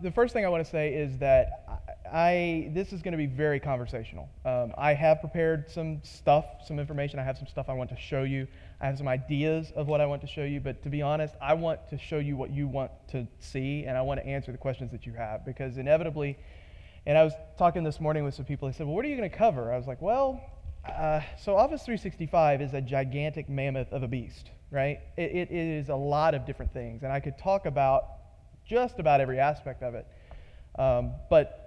the first thing I want to say is that this is going to be very conversational. I have prepared some information. I have some stuff I want to show you. I have some ideas of what I want to show you, but to be honest, I want to show you what you want to see, and I want to answer the questions that you have, because inevitably, and I was talking this morning with some people, they said, well, what are you going to cover? I was like, well, so Office 365 is a gigantic mammoth of a beast, right? It is a lot of different things, and I could talk about just about every aspect of it. But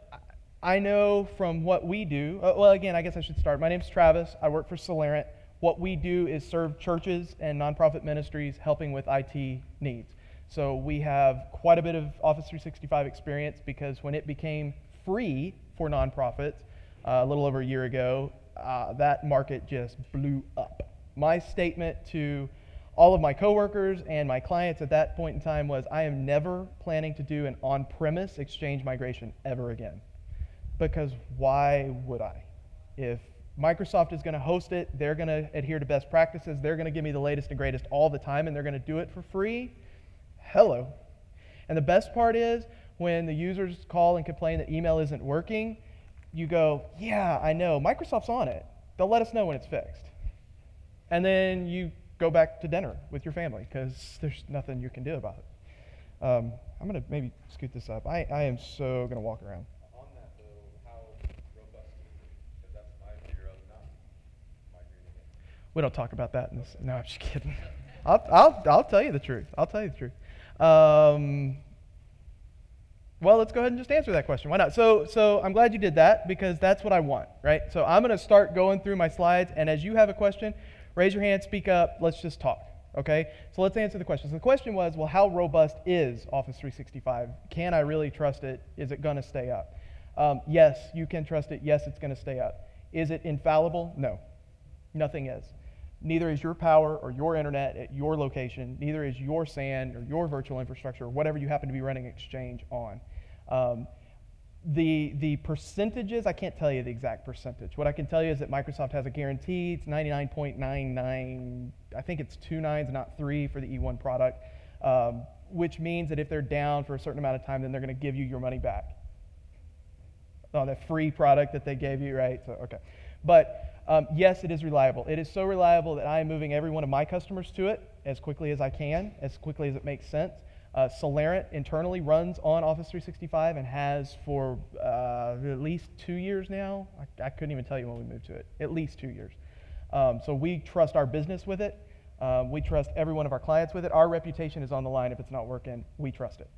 I know from what we do, well, again, I guess I should start. My name's Travis. I work for Solarant. What we do is serve churches and nonprofit ministries helping with IT needs. So we have quite a bit of Office 365 experience, because when it became free for nonprofits a little over a year ago, that market just blew up. My statement to all of my coworkers and my clients at that point in time was, I am never planning to do an on-premise Exchange migration ever again. Because why would I? If Microsoft is going to host it, they're going to adhere to best practices, they're going to give me the latest and greatest all the time, and they're going to do it for free, hello. And the best part is, when the users call and complain that email isn't working, you go, yeah, I know, Microsoft's on it. They'll let us know when it's fixed. And then you go back to dinner with your family, because there's nothing you can do about it. I'm going to maybe scoot this up. I am so going to walk around. On that, though, how robust is it? Because that's my fear of not migrating it. We don't talk about that in this. No, I'm just kidding. I'll tell you the truth. I'll tell you the truth. Well, let's go ahead and just answer that question. Why not? So I'm glad you did that, because that's what I want, right? So I'm going to start going through my slides, and as you have a question, raise your hand, speak up, let's just talk, okay? So let's answer the question. So the question was, well, how robust is Office 365? Can I really trust it? Is it going to stay up? Yes, you can trust it. Yes, it's going to stay up. Is it infallible? No, nothing is. Neither is your power or your internet at your location. Neither is your SAN or your virtual infrastructure or whatever you happen to be running Exchange on. The percentages, I can't tell you the exact percentage. What I can tell you is that Microsoft has a guarantee. It's 99.99, I think it's 2 nines, not 3 for the E1 product, which means that if they're down for a certain amount of time, then they're going to give you your money back. On the free product that they gave you, right? So, okay. But yes, it is reliable. It is so reliable that I am moving every one of my customers to it as quickly as I can, as quickly as it makes sense. Solarant internally runs on Office 365 and has for at least 2 years now. I couldn't even tell you when we moved to it. At least 2 years. So we trust our business with it. We trust every one of our clients with it. Our reputation is on the line. If it's not working, we trust it.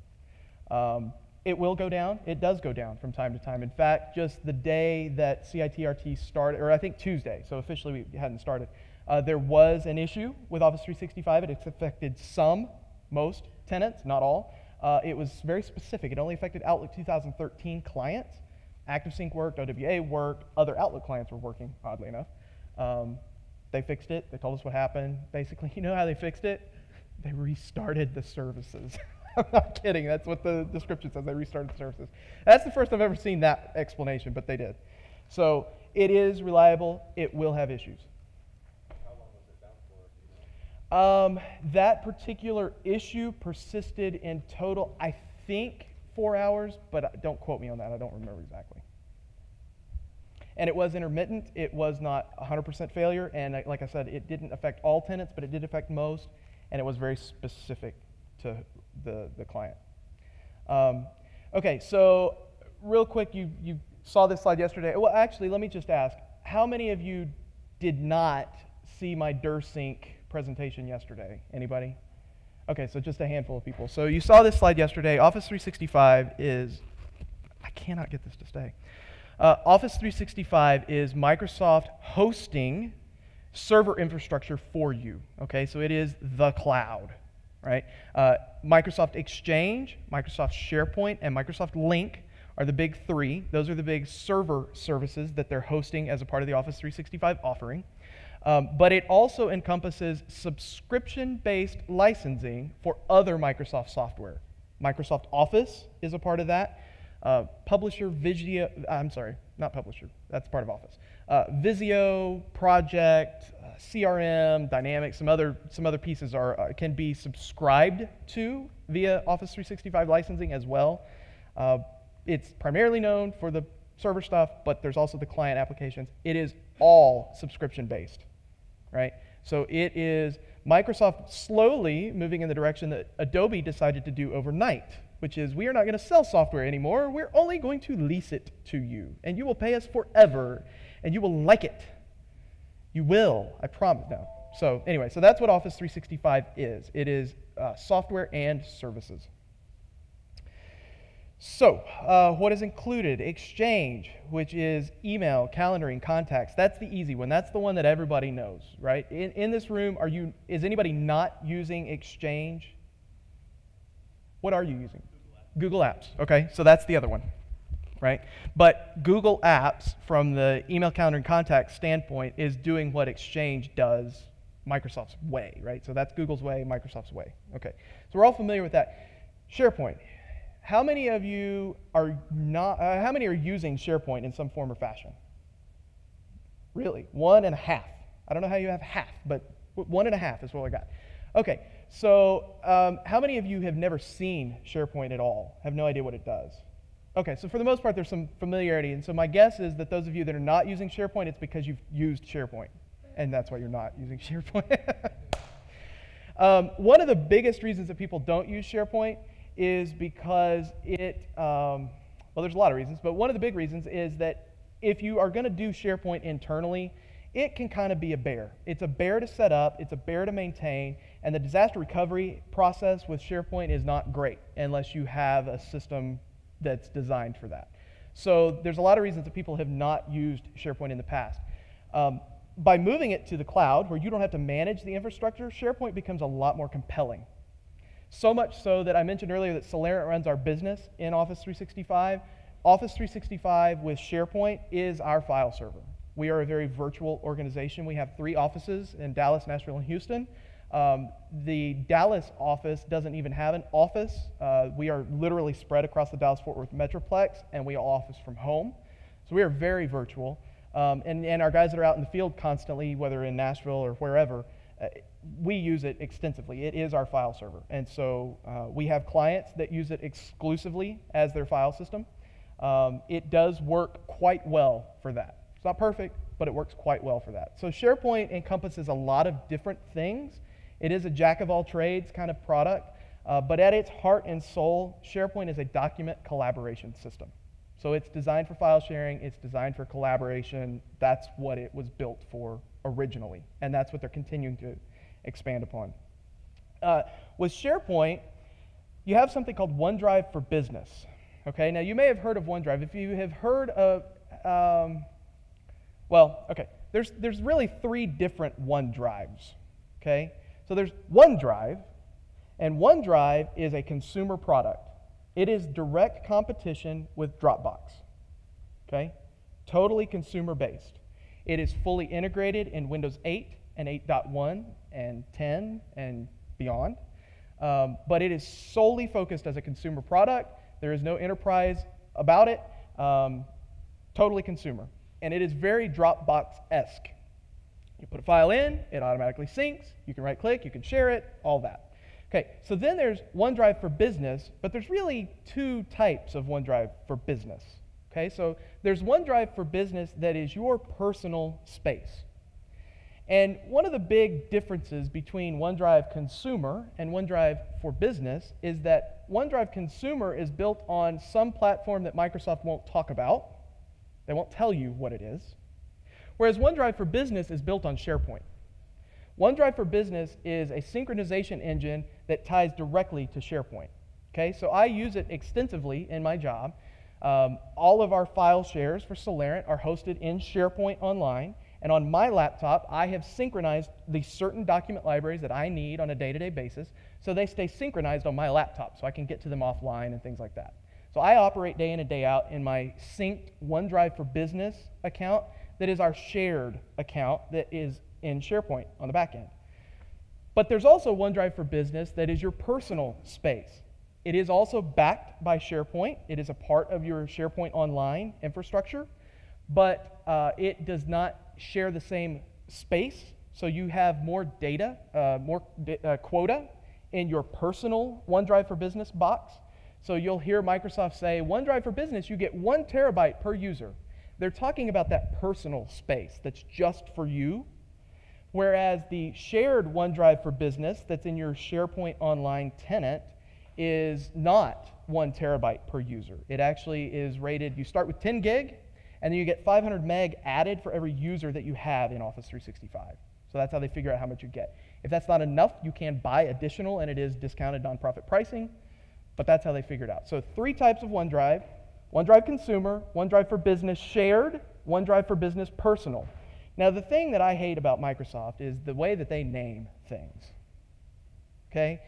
It will go down. It does go down from time to time. In fact, just the day that CITRT started, or I think Tuesday, so officially we hadn't started, there was an issue with Office 365. It affected most tenants, not all. It was very specific. It only affected Outlook 2013 clients. ActiveSync worked, OWA worked, other Outlook clients were working, oddly enough. They fixed it. They told us what happened. Basically, you know how they fixed it? They restarted the services. I'm not kidding. That's what the description says. They restarted the services. That's the first I've ever seen that explanation, but they did. So it is reliable. It will have issues. How long was it down for? That particular issue persisted in total, I think, 4 hours, but don't quote me on that. I don't remember exactly. And it was intermittent. It was not 100% failure. And like I said, it didn't affect all tenants, but it did affect most. And it was very specific to the client. Okay, so real quick, you saw this slide yesterday. Well, actually, let me just ask, how many of you did not see my DirSync presentation yesterday? Anybody? Okay, so just a handful of people. So you saw this slide yesterday. Office 365 is, I cannot get this to stay. Office 365 is Microsoft hosting server infrastructure for you. Okay, so it is the cloud, right? Microsoft Exchange, Microsoft SharePoint, and Microsoft Lync are the big three. Those are the big server services that they're hosting as a part of the Office 365 offering. But it also encompasses subscription-based licensing for other Microsoft software. Microsoft Office is a part of that. Publisher, Visio, I'm sorry, not Publisher, that's part of Office. Visio, Project, CRM, Dynamics, some other pieces can be subscribed to via Office 365 licensing as well. It's primarily known for the server stuff, but there's also the client applications. It is all subscription-based, right? So it is Microsoft slowly moving in the direction that Adobe decided to do overnight, which is we are not going to sell software anymore. We're only going to lease it to you, and you will pay us forever, and you will like it. You will, I promise. No. So anyway, so that's what Office 365 is. It is software and services. So what is included? Exchange, which is email, calendaring, contacts. That's the easy one. That's the one that everybody knows, right? In this room, is anybody not using Exchange? What are you using? Google Apps. Okay, so that's the other one, right? But Google Apps, from the email, calendar, and contact standpoint, is doing what Exchange does Microsoft's way, right? So that's Google's way, Microsoft's way. Okay, so we're all familiar with that. SharePoint. How many of you are not? How many are using SharePoint in some form or fashion? Really, 1.5. I don't know how you have half, but 1.5 is what I got. Okay, so how many of you have never seen SharePoint at all? Have no idea what it does? Okay, so for the most part, there's some familiarity, and so my guess is that those of you that are not using SharePoint, it's because you've used SharePoint, and that's why you're not using SharePoint. One of the biggest reasons that people don't use SharePoint is because well, there's a lot of reasons, but one of the big reasons is that if you are going to do SharePoint internally, it can kind of be a bear. It's a bear to set up, it's a bear to maintain, and the disaster recovery process with SharePoint is not great unless you have a system that's designed for that. So there's a lot of reasons that people have not used SharePoint in the past. By moving it to the cloud, where you don't have to manage the infrastructure, SharePoint becomes a lot more compelling. So much so that I mentioned earlier that Solarant runs our business in Office 365. Office 365 with SharePoint is our file server. We are a very virtual organization. We have 3 offices in Dallas, Nashville, and Houston. The Dallas office doesn't even have an office. We are literally spread across the Dallas-Fort Worth Metroplex, and we all office from home. So we are very virtual. And our guys that are out in the field constantly, whether in Nashville or wherever, we use it extensively. It is our file server. And so we have clients that use it exclusively as their file system. It does work quite well for that. It's not perfect, but it works quite well for that. So SharePoint encompasses a lot of different things. It is a jack-of-all-trades kind of product, but at its heart and soul, SharePoint is a document collaboration system. So it's designed for file sharing, it's designed for collaboration. That's what it was built for originally, and that's what they're continuing to expand upon. With SharePoint, you have something called OneDrive for Business. Okay, now you may have heard of OneDrive. If you have heard of, there's really 3 different OneDrives. Okay, so there's OneDrive, and OneDrive is a consumer product. It is direct competition with Dropbox. Okay, totally consumer-based. It is fully integrated in Windows 8 and 8.1 and 10 and beyond. But it is solely focused as a consumer product. There is no enterprise about it. Totally consumer. And it is very Dropbox-esque. You put a file in, it automatically syncs. You can right-click, you can share it, all that. Okay, so then there's OneDrive for Business, but there's really 2 types of OneDrive for Business. Okay, so there's OneDrive for Business that is your personal space. And one of the big differences between OneDrive Consumer and OneDrive for Business is that OneDrive Consumer is built on some platform that Microsoft won't talk about. They won't tell you what it is. Whereas OneDrive for Business is built on SharePoint. OneDrive for Business is a synchronization engine that ties directly to SharePoint. Okay, so I use it extensively in my job. All of our file shares for Solarant are hosted in SharePoint Online, and on my laptop, I have synchronized the certain document libraries that I need on a day-to-day basis, so they stay synchronized on my laptop, so I can get to them offline and things like that. So I operate day in and day out in my synced OneDrive for Business account that is our shared account that is in SharePoint on the back end. But there's also OneDrive for Business that is your personal space. It is also backed by SharePoint. It is a part of your SharePoint Online infrastructure, but it does not share the same space, so you have more data, quota in your personal OneDrive for Business box. So you'll hear Microsoft say, OneDrive for Business, you get 1 terabyte per user. They're talking about that personal space that's just for you, whereas the shared OneDrive for Business that's in your SharePoint Online tenant is not 1 terabyte per user. It actually is rated, you start with 10 gig, and then you get 500 meg added for every user that you have in Office 365. So that's how they figure out how much you get. If that's not enough, you can buy additional, and it is discounted nonprofit pricing, but that's how they figure it out. So 3 types of OneDrive: OneDrive Consumer, OneDrive for Business Shared, OneDrive for Business Personal. Now, the thing that I hate about Microsoft is the way that they name things. Okay?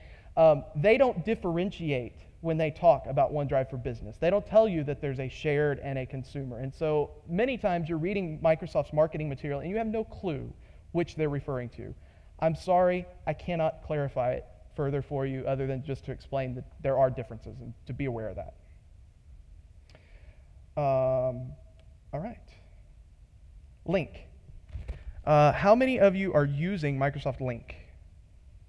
They don't differentiate when they talk about OneDrive for Business. They don't tell you that there's a shared and a consumer. And so many times you're reading Microsoft's marketing material and you have no clue which they're referring to. I'm sorry, I cannot clarify it further for you other than just to explain that there are differences and to be aware of that. All right. Link. How many of you are using Microsoft Link,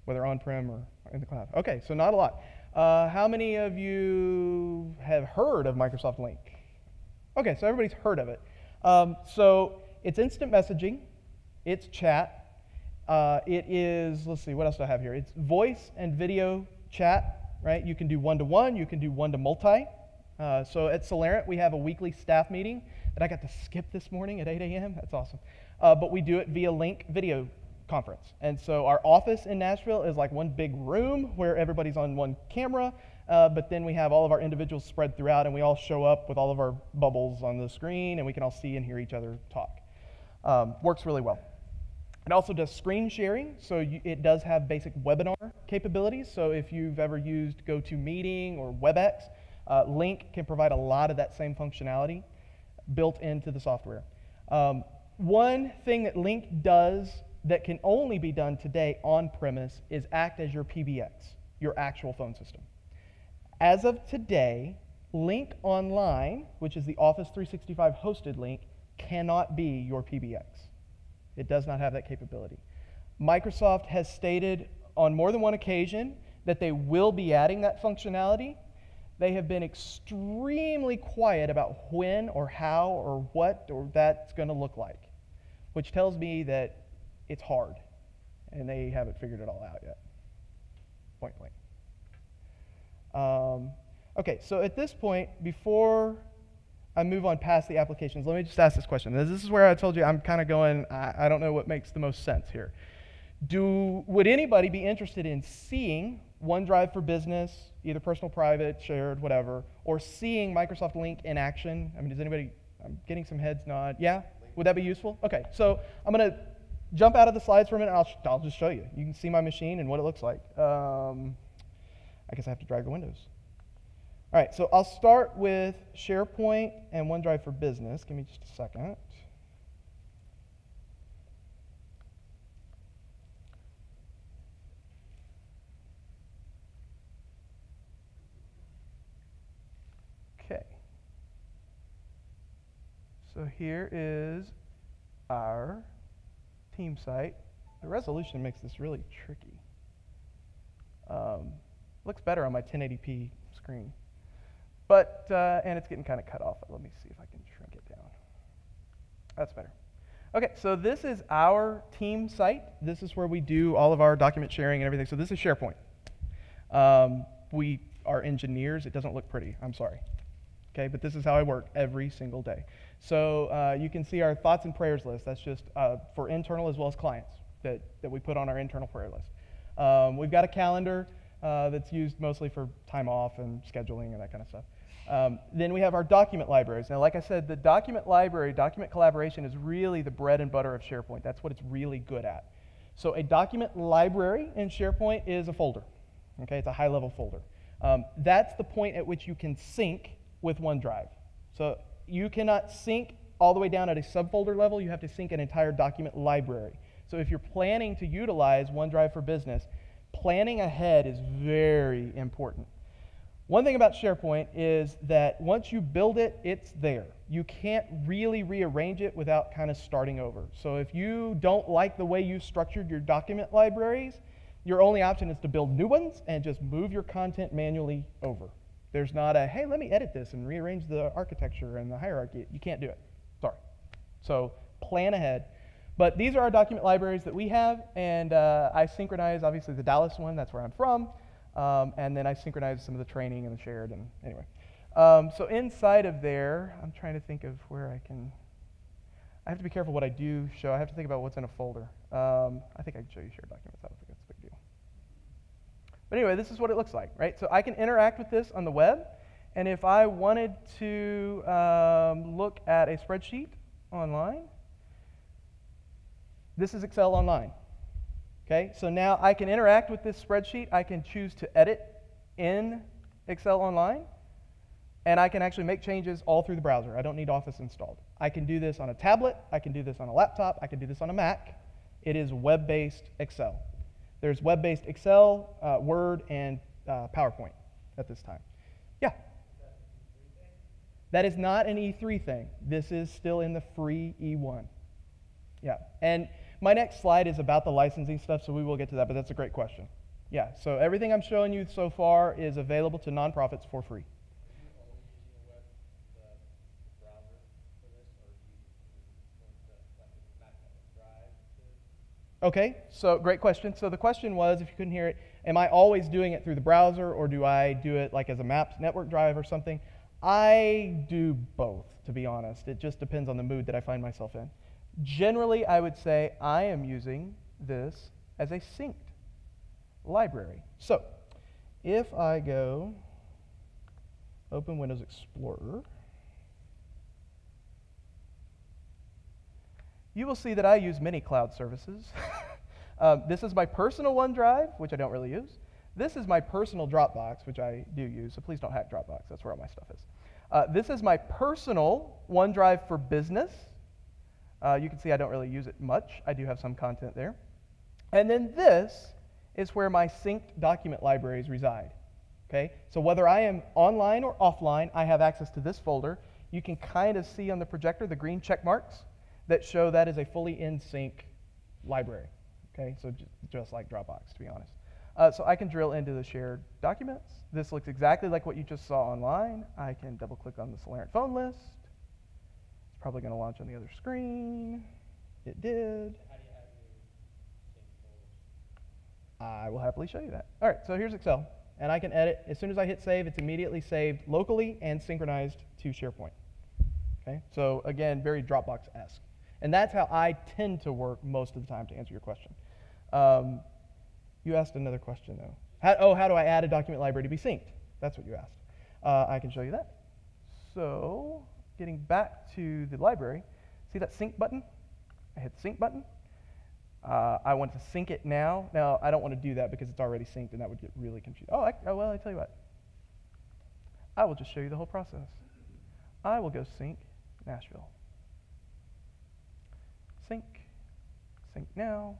whether on-prem or in the cloud? Okay, so not a lot. How many of you have heard of Microsoft Link? Okay, so everybody's heard of it. So it's instant messaging, it's chat, it is, let's see, what else do I have here? It's voice and video chat, right? You can do one-to-one, you can do one-to-multi. So at Solarent, we have a weekly staff meeting that I got to skip this morning at 8 a.m. That's awesome. But we do it via Link video conference. And so our office in Nashville is like one big room where everybody's on one camera, but then we have all of our individuals spread throughout, and we all show up with all of our bubbles on the screen, and we can all see and hear each other talk. Works really well. It also does screen sharing, so it does have basic webinar capabilities. So if you've ever used GoToMeeting or WebEx, Link can provide a lot of that same functionality built into the software. One thing that Link does that can only be done today on-premise is act as your PBX, your actual phone system. As of today, Link Online, which is the Office 365 hosted Link, cannot be your PBX. It does not have that capability. Microsoft has stated on more than one occasion that they will be adding that functionality. They have been extremely quiet about when or how or what or that's going to look like, which tells me that it's hard, and they haven't figured it all out yet. Point blank. Okay, so at this point, before I move on past the applications, let me just ask this question. This is where I told you I'm kind of going, I don't know what makes the most sense here. Would anybody be interested in seeing OneDrive for Business, either personal, private, shared, whatever, or seeing Microsoft Link in action? I mean, does anybody, I'm getting some heads nod. Yeah? Would that be useful? Okay, so I'm going to jump out of the slides for a minute, and I'll just show you. You can see my machine and what it looks like. I guess I have to drag the windows. All right, so I'll start with SharePoint and OneDrive for Business. Give me just a second. Okay. So here is our team site. The resolution makes this really tricky. Looks better on my 1080p screen. But, and it's getting kind of cut off. Let me see if I can shrink it down. That's better. Okay, so this is our team site. This is where we do all of our document sharing and everything. So this is SharePoint. We are engineers. It doesn't look pretty. I'm sorry. Okay, but this is how I work every single day. So you can see our thoughts and prayers list. That's just for internal as well as clients that we put on our internal prayer list. We've got a calendar that's used mostly for time off and scheduling and that kind of stuff. Then we have our document libraries. Now, like I said, the document library, document collaboration is really the bread and butter of SharePoint. That's what it's really good at. So a document library in SharePoint is a folder. Okay, it's a high-level folder. That's the point at which you can sync with OneDrive. So you cannot sync all the way down at a subfolder level. You have to sync an entire document library. So if you're planning to utilize OneDrive for Business, planning ahead is very important. One thing about SharePoint is that once you build it, it's there. You can't really rearrange it without kind of starting over. So if you don't like the way you structured your document libraries, your only option is to build new ones and just move your content manually over. There's not a, hey, let me edit this and rearrange the architecture and the hierarchy. You can't do it. Sorry. So plan ahead. But these are our document libraries that we have, and I synchronize, obviously, the Dallas one. That's where I'm from. And then I synchronize some of the training and the shared. And anyway. So inside of there, I'm trying to think of where I can. I have to be careful what I do show. I have to think about what's in a folder. I think I can show you shared documents. I don't think that's a big deal. But anyway, this is what it looks like, right? So I can interact with this on the web. And if I wanted to look at a spreadsheet online, this is Excel Online. Okay, so now I can interact with this spreadsheet. I can choose to edit in Excel Online, and I can actually make changes all through the browser. I don't need Office installed. I can do this on a tablet. I can do this on a laptop. I can do this on a Mac. It is web-based Excel. There's web-based Excel, Word, and PowerPoint at this time. Yeah? That is not an E3 thing. This is still in the free E1. Yeah, and my next slide is about the licensing stuff, so we will get to that, but that's a great question. Yeah, so everything I'm showing you so far is available to nonprofits for free. Are you only using the web, the browser for this, or are you going to, like, a drive to? Okay, so great question. So the question was, if you couldn't hear it, am I always doing it through the browser, or do I do it like as a Maps network drive or something? I do both, to be honest. It just depends on the mood that I find myself in. Generally, I would say I am using this as a synced library. So if I go open Windows Explorer, you will see that I use many cloud services. This is my personal OneDrive, which I don't really use. This is my personal Dropbox, which I do use, so please don't hack Dropbox. That's where all my stuff is. This is my personal OneDrive for business. You can see I don't really use it much. I do have some content there. And then this is where my synced document libraries reside. Okay? So whether I am online or offline, I have access to this folder. You can kind of see on the projector the green check marks that show that is a fully in sync library. Okay? So just like Dropbox, to be honest. So I can drill into the shared documents. This looks exactly like what you just saw online. I can double click on the Solarant phone list. Probably going to launch on the other screen. It did. How do you have your sync folders? I will happily show you that. All right, so here's Excel, and I can edit. As soon as I hit save, it's immediately saved locally and synchronized to SharePoint. Okay, so again, very Dropbox-esque. And that's how I tend to work most of the time, to answer your question. You asked another question, though. How do I add a document library to be synced? That's what you asked. I can show you that. So getting back to the library, see that sync button? I hit the sync button. I want to sync it now. Now, I don't want to do that because it's already synced, and that would get really confusing. Well, I tell you what. I will just show you the whole process. I will go sync Nashville. Sync now.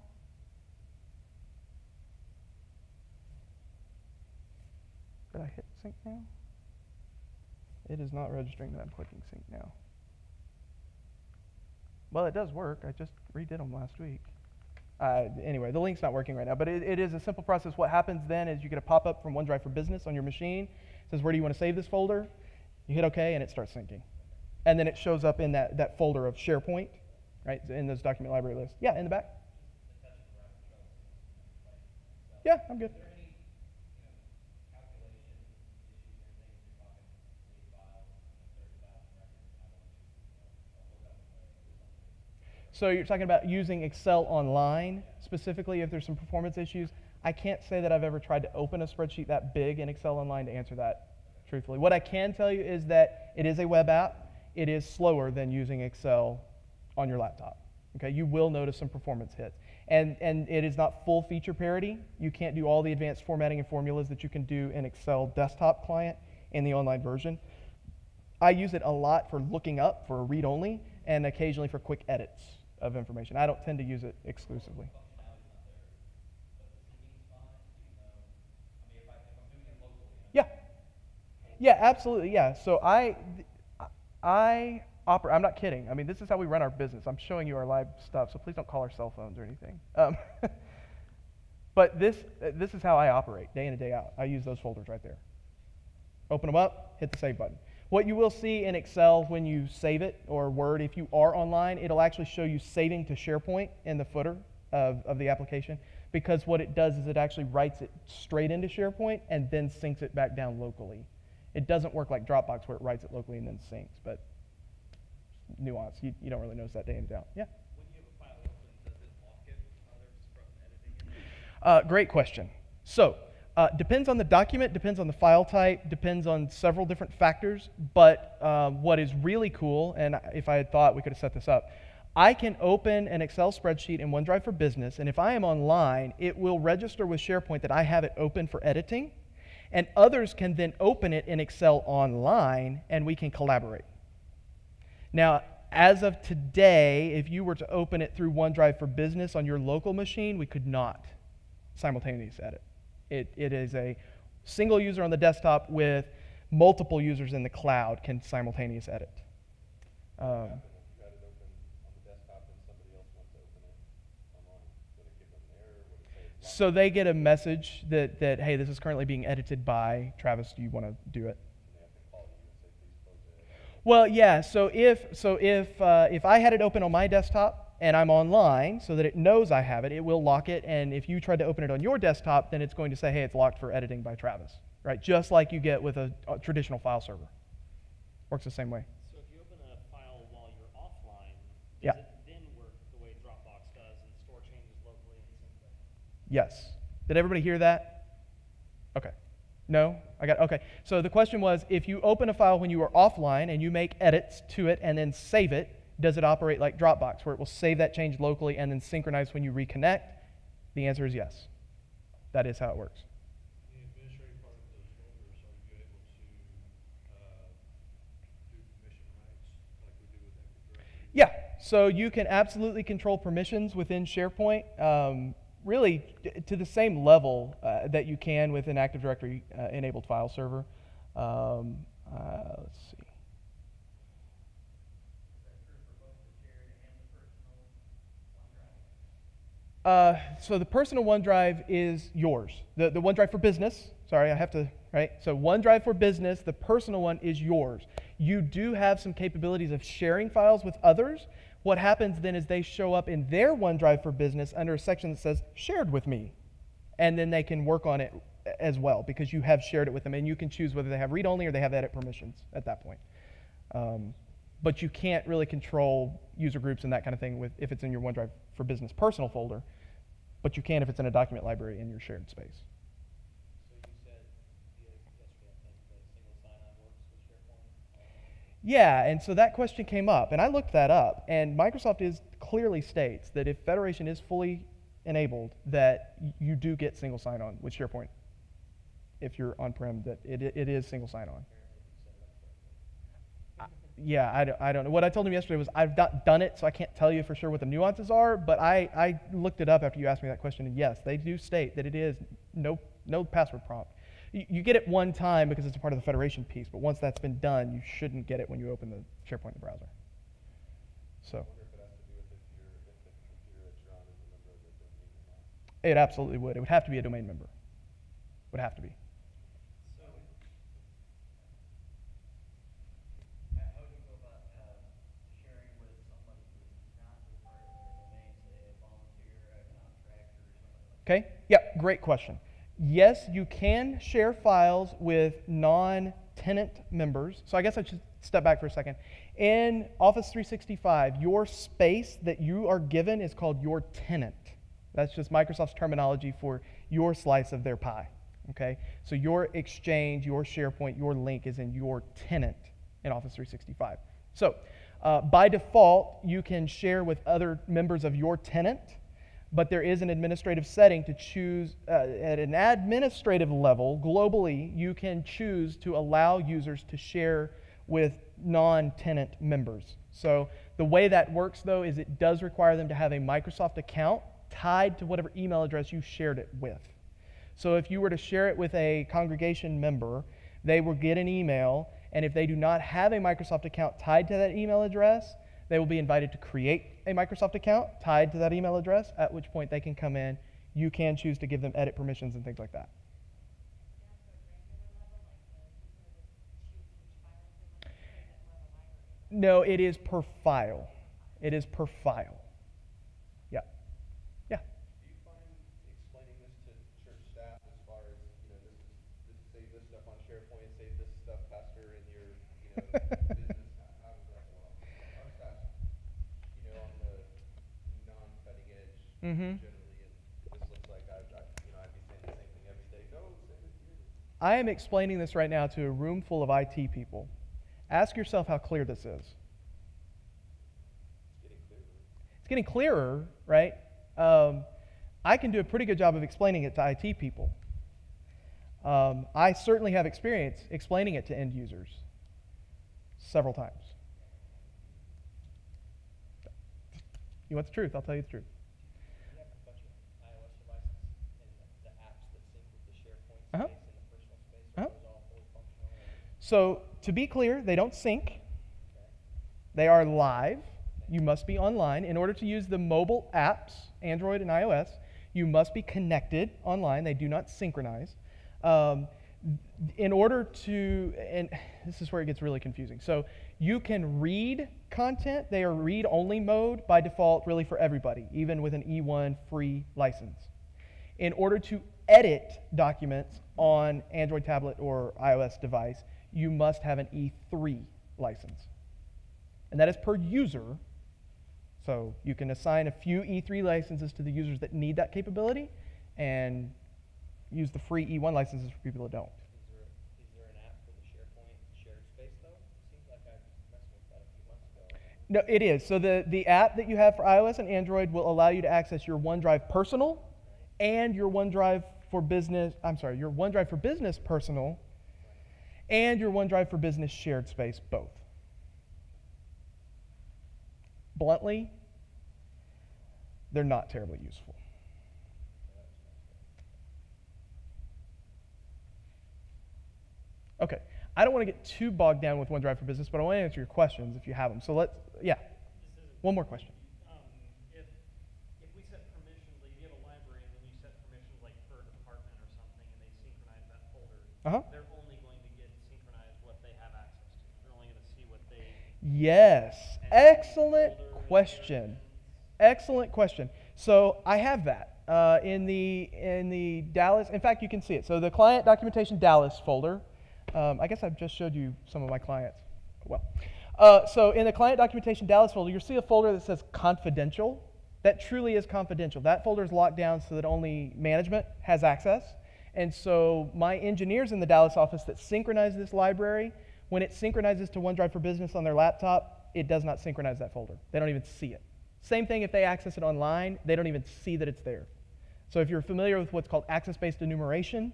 Did I hit sync now? It is not registering that I'm clicking sync now. Well, it does work. I just redid them last week. Anyway, the link's not working right now, but it is a simple process. What happens then is you get a pop-up from OneDrive for Business on your machine. It says, where do you want to save this folder? You hit OK, and it starts syncing. And then it shows up in that folder of SharePoint, right, in those document library lists. Yeah, in the back. Yeah, I'm good. So you're talking about using Excel online, specifically if there's some performance issues. I can't say that I've ever tried to open a spreadsheet that big in Excel online to answer that truthfully. What I can tell you is that it is a web app. It is slower than using Excel on your laptop. Okay, you will notice some performance hits. And it is not full feature parity. You can't do all the advanced formatting and formulas that you can do in Excel desktop client in the online version. I use it a lot for looking up, for read-only, and occasionally for quick edits of information. I don't tend to use it exclusively. Yeah. Yeah, absolutely, yeah. So I'm not kidding. I mean, this is how we run our business. I'm showing you our live stuff, so please don't call our cell phones or anything. But this is how I operate day in and day out. I use those folders right there. Open them up, hit the save button. What you will see in Excel when you save it, or Word, if you are online, it'll actually show you saving to SharePoint in the footer of the application, because what it does is it actually writes it straight into SharePoint and then syncs it back down locally. It doesn't work like Dropbox where it writes it locally and then syncs, but nuance. You don't really notice that day in and out. Yeah? When you have a file open, does it lock it others from editing it? Great question. So, depends on the document, depends on the file type, depends on several different factors, but what is really cool, and if I had thought we could have set this up, I can open an Excel spreadsheet in OneDrive for Business, and if I am online, it will register with SharePoint that I have it open for editing, and others can then open it in Excel online, and we can collaborate. Now, as of today, if you were to open it through OneDrive for Business on your local machine, we could not simultaneously edit. It is a single user on the desktop with multiple users in the cloud can simultaneous edit. If you had it open on the desktop and somebody else wants to open it online, would it give them an error? Would it say it's locked? So they get a message that hey, this is currently being edited by Travis. Do you want to do it? And they have to call you and say, please close it. Well, yeah. So if I had it open on my desktop and I'm online, so that it knows I have it, it will lock it. And if you tried to open it on your desktop, then it's going to say, hey, it's locked for editing by Travis, right? Just like you get with a traditional file server. Works the same way. So if you open a file while you're offline, does Yeah. it then work the way Dropbox does and store changes locally and sync them? Yes. Did everybody hear that? Okay. No? Okay. So the question was, if you open a file when you are offline and you make edits to it and then save it, does it operate like Dropbox, where it will save that change locally and then synchronize when you reconnect? The answer is yes. That is how it works. In the administrative part of those folders, are you able to do permission rights like we do with Active Directory? Yeah. So you can absolutely control permissions within SharePoint, really to the same level that you can with an Active Directory enabled file server. Let's see. So the personal OneDrive is yours. The OneDrive for Business, sorry, I have to, right? So OneDrive for Business, the personal one is yours. You do have some capabilities of sharing files with others. What happens then is they show up in their OneDrive for Business under a section that says shared with me. And then they can work on it as well because you have shared it with them, and you can choose whether they have read-only or they have edit permissions at that point. But you can't really control user groups and that kind of thing if it's in your OneDrive for Business personal folder, but you can if it's in a document library in your shared space. So you said yesterday, I think, that single sign-on works with SharePoint? Yeah, and so that question came up, and I looked that up, and Microsoft clearly states that if Federation is fully enabled, that you do get single sign-on with SharePoint. If you're on-prem, that it is single sign-on. Yeah, I don't know. What I told him yesterday was I've not done it, so I can't tell you for sure what the nuances are, but I looked it up after you asked me that question, and yes, they do state that it is no password prompt. You get it one time because it's a part of the Federation piece, but once that's been done, you shouldn't get it when you open the SharePoint in the browser. So I wonder if it has to do with if the computer that you're on is a member of the domain or not. it absolutely would. It would have to be a domain member. Would have to be. So, How would you go about sharing with somebody who's not part of their domain, say a volunteer, a contractor, or something like that? Okay? Yeah, great question. Yes, you can share files with non-tenant members. So I guess I should step back for a second. In Office 365, your space that you are given is called your tenant. That's just Microsoft's terminology for your slice of their pie. Okay? So your Exchange, your SharePoint, your link is in your tenant in Office 365. So by default, you can share with other members of your tenant, but there is an administrative setting to choose at an administrative level. Globally, you can choose to allow users to share with non-tenant members. So the way that works, though, is it does require them to have a Microsoft account tied to whatever email address you shared it with. So if you were to share it with a congregation member, they will get an email, and if they do not have a Microsoft account tied to that email address, they will be invited to create a Microsoft account tied to that email address, at which point they can come in. You can choose to give them edit permissions and things like that. No, it is per file. It is per file. Yeah. Yeah. Do you find explaining this to church staff as far as, this save this stuff on SharePoint, save this stuff, Pastor, in your, business, how does that go on? Our staff's, on the non-cutting edge Mm-hmm. generally, and this looks like I'd be saying the same thing every day. No, save it here. I am explaining this right now to a room full of IT people. Ask yourself how clear this is. It's getting clearer, right? I can do a pretty good job of explaining it to IT people. I certainly have experience explaining it to end users several times. You want the truth? I'll tell you the truth. You have a bunch of iOS devices and the apps that sync with the SharePoint Uh-huh. space and the personal space, Uh-huh. are those all fully functional? So, to be clear, they don't sync. Okay. They are live. You must be online. In order to use the mobile apps, Android and iOS, you must be connected online. They do not synchronize. In order to, and this is where it gets really confusing. So you can read content. They are read-only mode by default, really for everybody, even with an E1 free license. In order to edit documents on Android tablet or iOS device, you must have an E3 license. And that is per user. So you can assign a few E3 licenses to the users that need that capability and use the free E1 licenses for people that don't. Is there an app for the SharePoint shared space though? It seems like I was messing with that a few months ago. No, it is. So the app that you have for iOS and Android will allow you to access your OneDrive personal and your OneDrive for business, your OneDrive for business personal and your OneDrive for business shared space, both. Bluntly, they're not terribly useful. Okay, I don't want to get too bogged down with OneDrive for Business, but I want to answer your questions if you have them. So one more question. If we set permissions, like if you have a library and then you set permissions like per department or something and they synchronize that folder, they're only going to get synchronized what they have access to. They're only going to see what they... Yes, excellent question. Excellent question. So I have that in the Dallas. In fact, you can see it. So the client documentation Dallas folder. I guess I've just showed you some of my clients. Well, so in the client documentation Dallas folder, you'll see a folder that says confidential. That truly is confidential. That folder is locked down so that only management has access. And so my engineers in the Dallas office that synchronize this library, when it synchronizes to OneDrive for Business on their laptop, it does not synchronize that folder. They don't even see it. Same thing if they access it online, they don't even see that it's there. So if you're familiar with what's called access-based enumeration,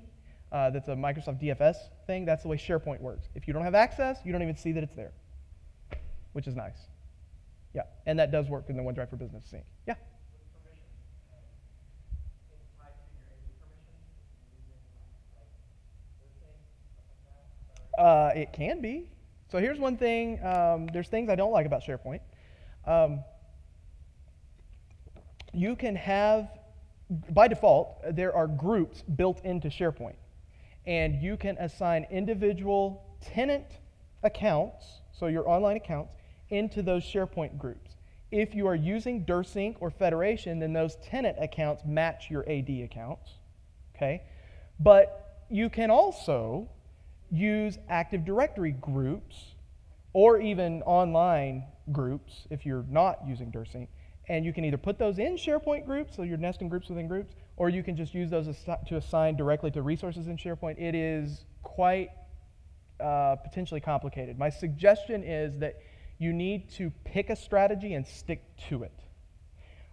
that's a Microsoft DFS thing, that's the way SharePoint works. If you don't have access, you don't even see that it's there, which is nice. Yeah, and that does work in the OneDrive for Business sync. Yeah? It can be. So here's one thing. There's things I don't like about SharePoint. You can have, by default, there are groups built into SharePoint. And you can assign individual tenant accounts, so your online accounts, into those SharePoint groups. If you are using DirSync or Federation, then those tenant accounts match your AD accounts. Okay? But you can also use Active Directory groups or even online groups if you're not using DirSync. And you can either put those in SharePoint groups, so you're nesting groups within groups, or you can just use those to assign directly to resources in SharePoint. It is quite potentially complicated. My suggestion is that you need to pick a strategy and stick to it.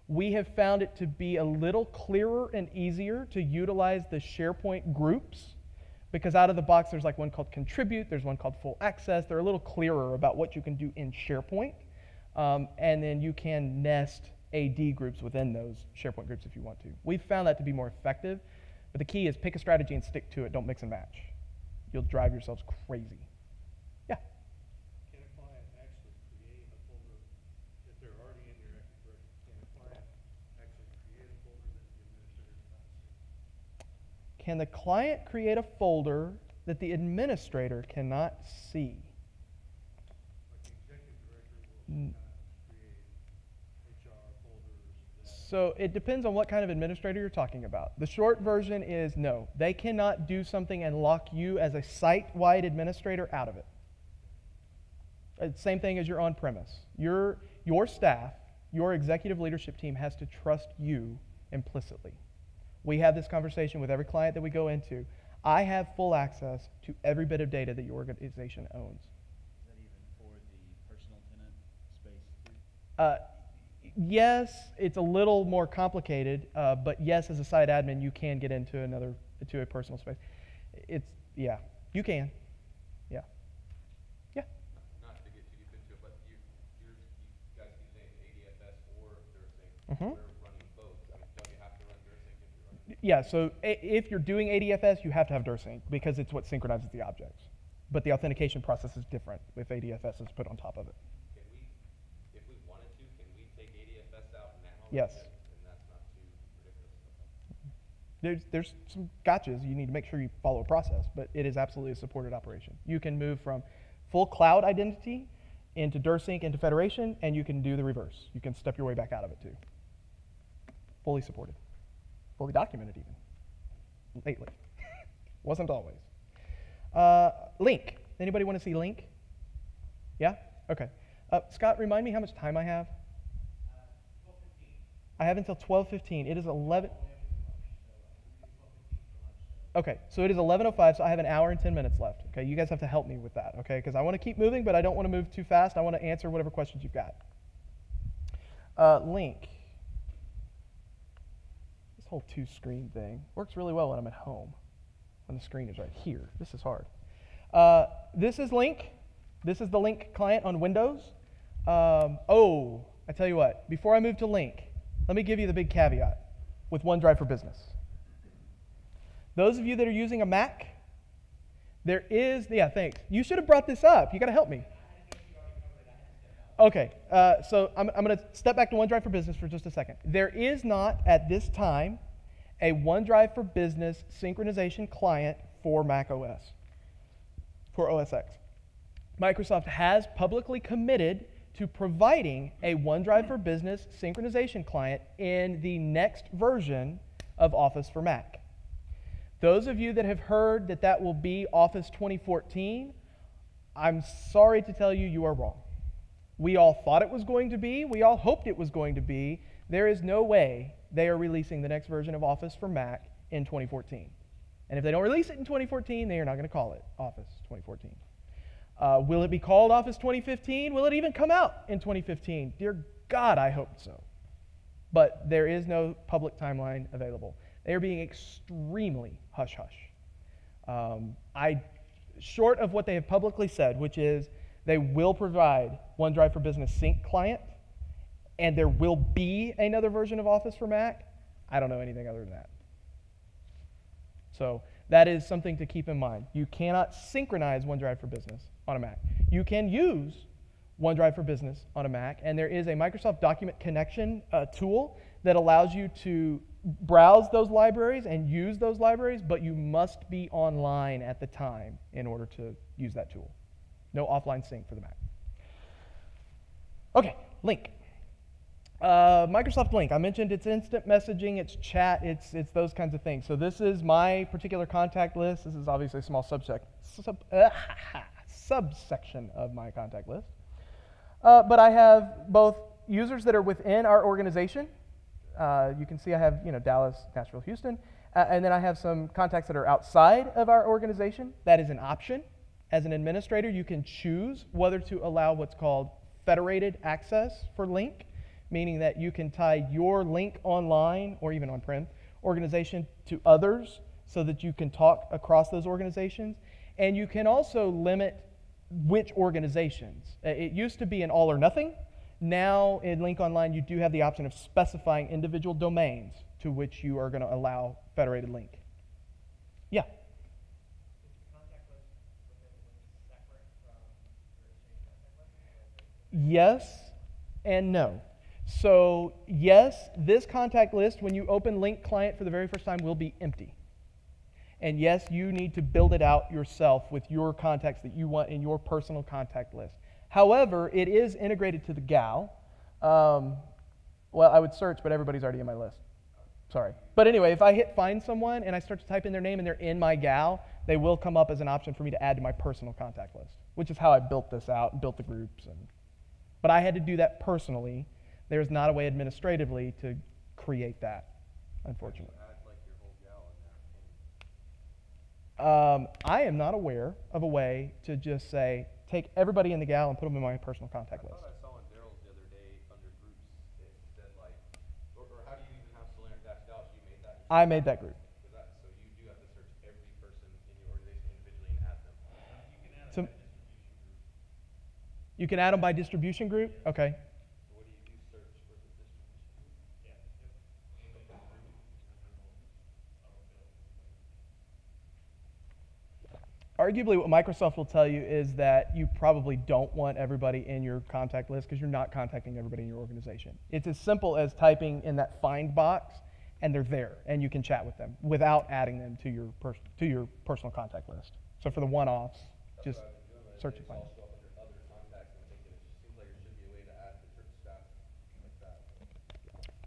We have found it to be a little clearer and easier to utilize the SharePoint groups because out of the box there's like one called Contribute, there's one called Full Access. They're a little clearer about what you can do in SharePoint. And then you can nest AD groups within those SharePoint groups if you want to. We've found that to be more effective, but the key is pick a strategy and stick to it. Don't mix and match. You'll drive yourselves crazy. Yeah? Can a client actually create a folder if they're already in your Active Directory? Can a client actually create a folder that the administrator cannot see? Can the client create a folder that the administrator cannot see? Like the Executive Directory N- create HR folders. So it depends on what kind of administrator you're talking about. The short version is no. They cannot do something and lock you as a site-wide administrator out of it. Same thing as your on-premise. Your staff, your executive leadership team has to trust you implicitly. We have this conversation with every client that we go into. I have full access to every bit of data that your organization owns. Is that even for the personal tenant space too? Yes, it's a little more complicated, but yes, as a site admin, you can get into a personal space. Yeah, you can. Yeah. Yeah. Not to get too deep into it, but you guys keep saying ADFS or DirSync. Mhm. We're running both. I mean, don't you have to run DirSync if you're running? Yeah, so if you're doing ADFS, you have to have DirSync because it's what synchronizes the objects. But the authentication process is different if ADFS is put on top of it. Can we, if we wanted to, can we take ADFS out now? Yes. And that's not too ridiculous. There's some gotchas. You need to make sure you follow a process, but it is absolutely a supported operation. You can move from full cloud identity into DirSync into Federation, and you can do the reverse. You can step your way back out of it too. Fully supported. Fully documented even. Lately. Wasn't always. Link. Anybody want to see Link? Yeah? Okay. Scott, remind me how much time I have. 12:15. I have until 12:15. It is 11. Okay, so it is 11:05, so I have an hour and 10 minutes left. Okay, you guys have to help me with that, okay? Because I want to keep moving, but I don't want to move too fast. I want to answer whatever questions you've got. Link. This whole two-screen thing works really well when I'm at home, when the screen is right here. This is hard. This is Link. This is the Link client on Windows. I tell you what, before I move to Link, let me give you the big caveat with OneDrive for Business. Those of you that are using a Mac, thanks. You should have brought this up. You got to help me. Okay, so I'm going to step back to OneDrive for Business for just a second. There is not, at this time, a OneDrive for Business synchronization client for Mac OS, for OS X. Microsoft has publicly committed to providing a OneDrive for Business synchronization client in the next version of Office for Mac. Those of you that have heard that that will be Office 2014, I'm sorry to tell you, you are wrong. We all thought it was going to be. We all hoped it was going to be. There is no way they are releasing the next version of Office for Mac in 2014. And if they don't release it in 2014, they are not going to call it Office 2014. Will it be called Office 2015? Will it even come out in 2015? Dear God, I hope so. But there is no public timeline available. They are being extremely hush-hush. Short of what they have publicly said, which is they will provide OneDrive for Business Sync client, and there will be another version of Office for Mac, I don't know anything other than that. So that is something to keep in mind. You cannot synchronize OneDrive for Business on a Mac. You can use OneDrive for Business on a Mac, and there is a Microsoft Document Connection tool that allows you to browse those libraries and use those libraries, but you must be online at the time in order to use that tool. No offline sync for the Mac. Okay, Link. Microsoft Link. I mentioned it's instant messaging, it's chat, it's those kinds of things. So this is my particular contact list. This is obviously a small subsection of my contact list. But I have both users that are within our organization. You can see I have Dallas, Nashville, Houston. And then I have some contacts that are outside of our organization. That is an option. As an administrator, you can choose whether to allow what's called federated access for Link, meaning that you can tie your Link online or even on-prem organization to others so that you can talk across those organizations. And you can also limit which organizations. It used to be an all or nothing. Now in Link Online, you do have the option of specifying individual domains to which you are going to allow federated link. Yeah? Is the contact list within Link separate from your exchange contact list? Yes and no. So yes, this contact list, when you open Link Client for the very first time, will be empty. And yes, you need to build it out yourself with your contacts that you want in your personal contact list. However, it is integrated to the gal. Well, I would search, but everybody's already in my list. Sorry. But anyway, if I hit find someone and I start to type in their name and they're in my gal, they will come up as an option for me to add to my personal contact list, which is how I built this out and built the groups. But I had to do that personally. There's not a way administratively to create that, unfortunately. Add like your whole gal in there. I am not aware of a way to just say, take everybody in the gal and put them in my personal contact I list. thought I saw on Daryl's the other day under groups, it said like, or how do you even have Solana Dash Dallas? You made that? I made that group. So you do have to search every person in your organization individually and add them. So, you can add them by distribution group? Okay. So what do you do search for the distribution group? Arguably, what Microsoft will tell you is that you probably don't want everybody in your contact list because you're not contacting everybody in your organization. It's as simple as typing in that find box, and they're there, and you can chat with them without adding them to your personal contact list. So for the one-offs, just That's what I've been doing, but search they and find. all show up under other contacts, and I'm thinking it just seems like there should be a way to add the church staff like that.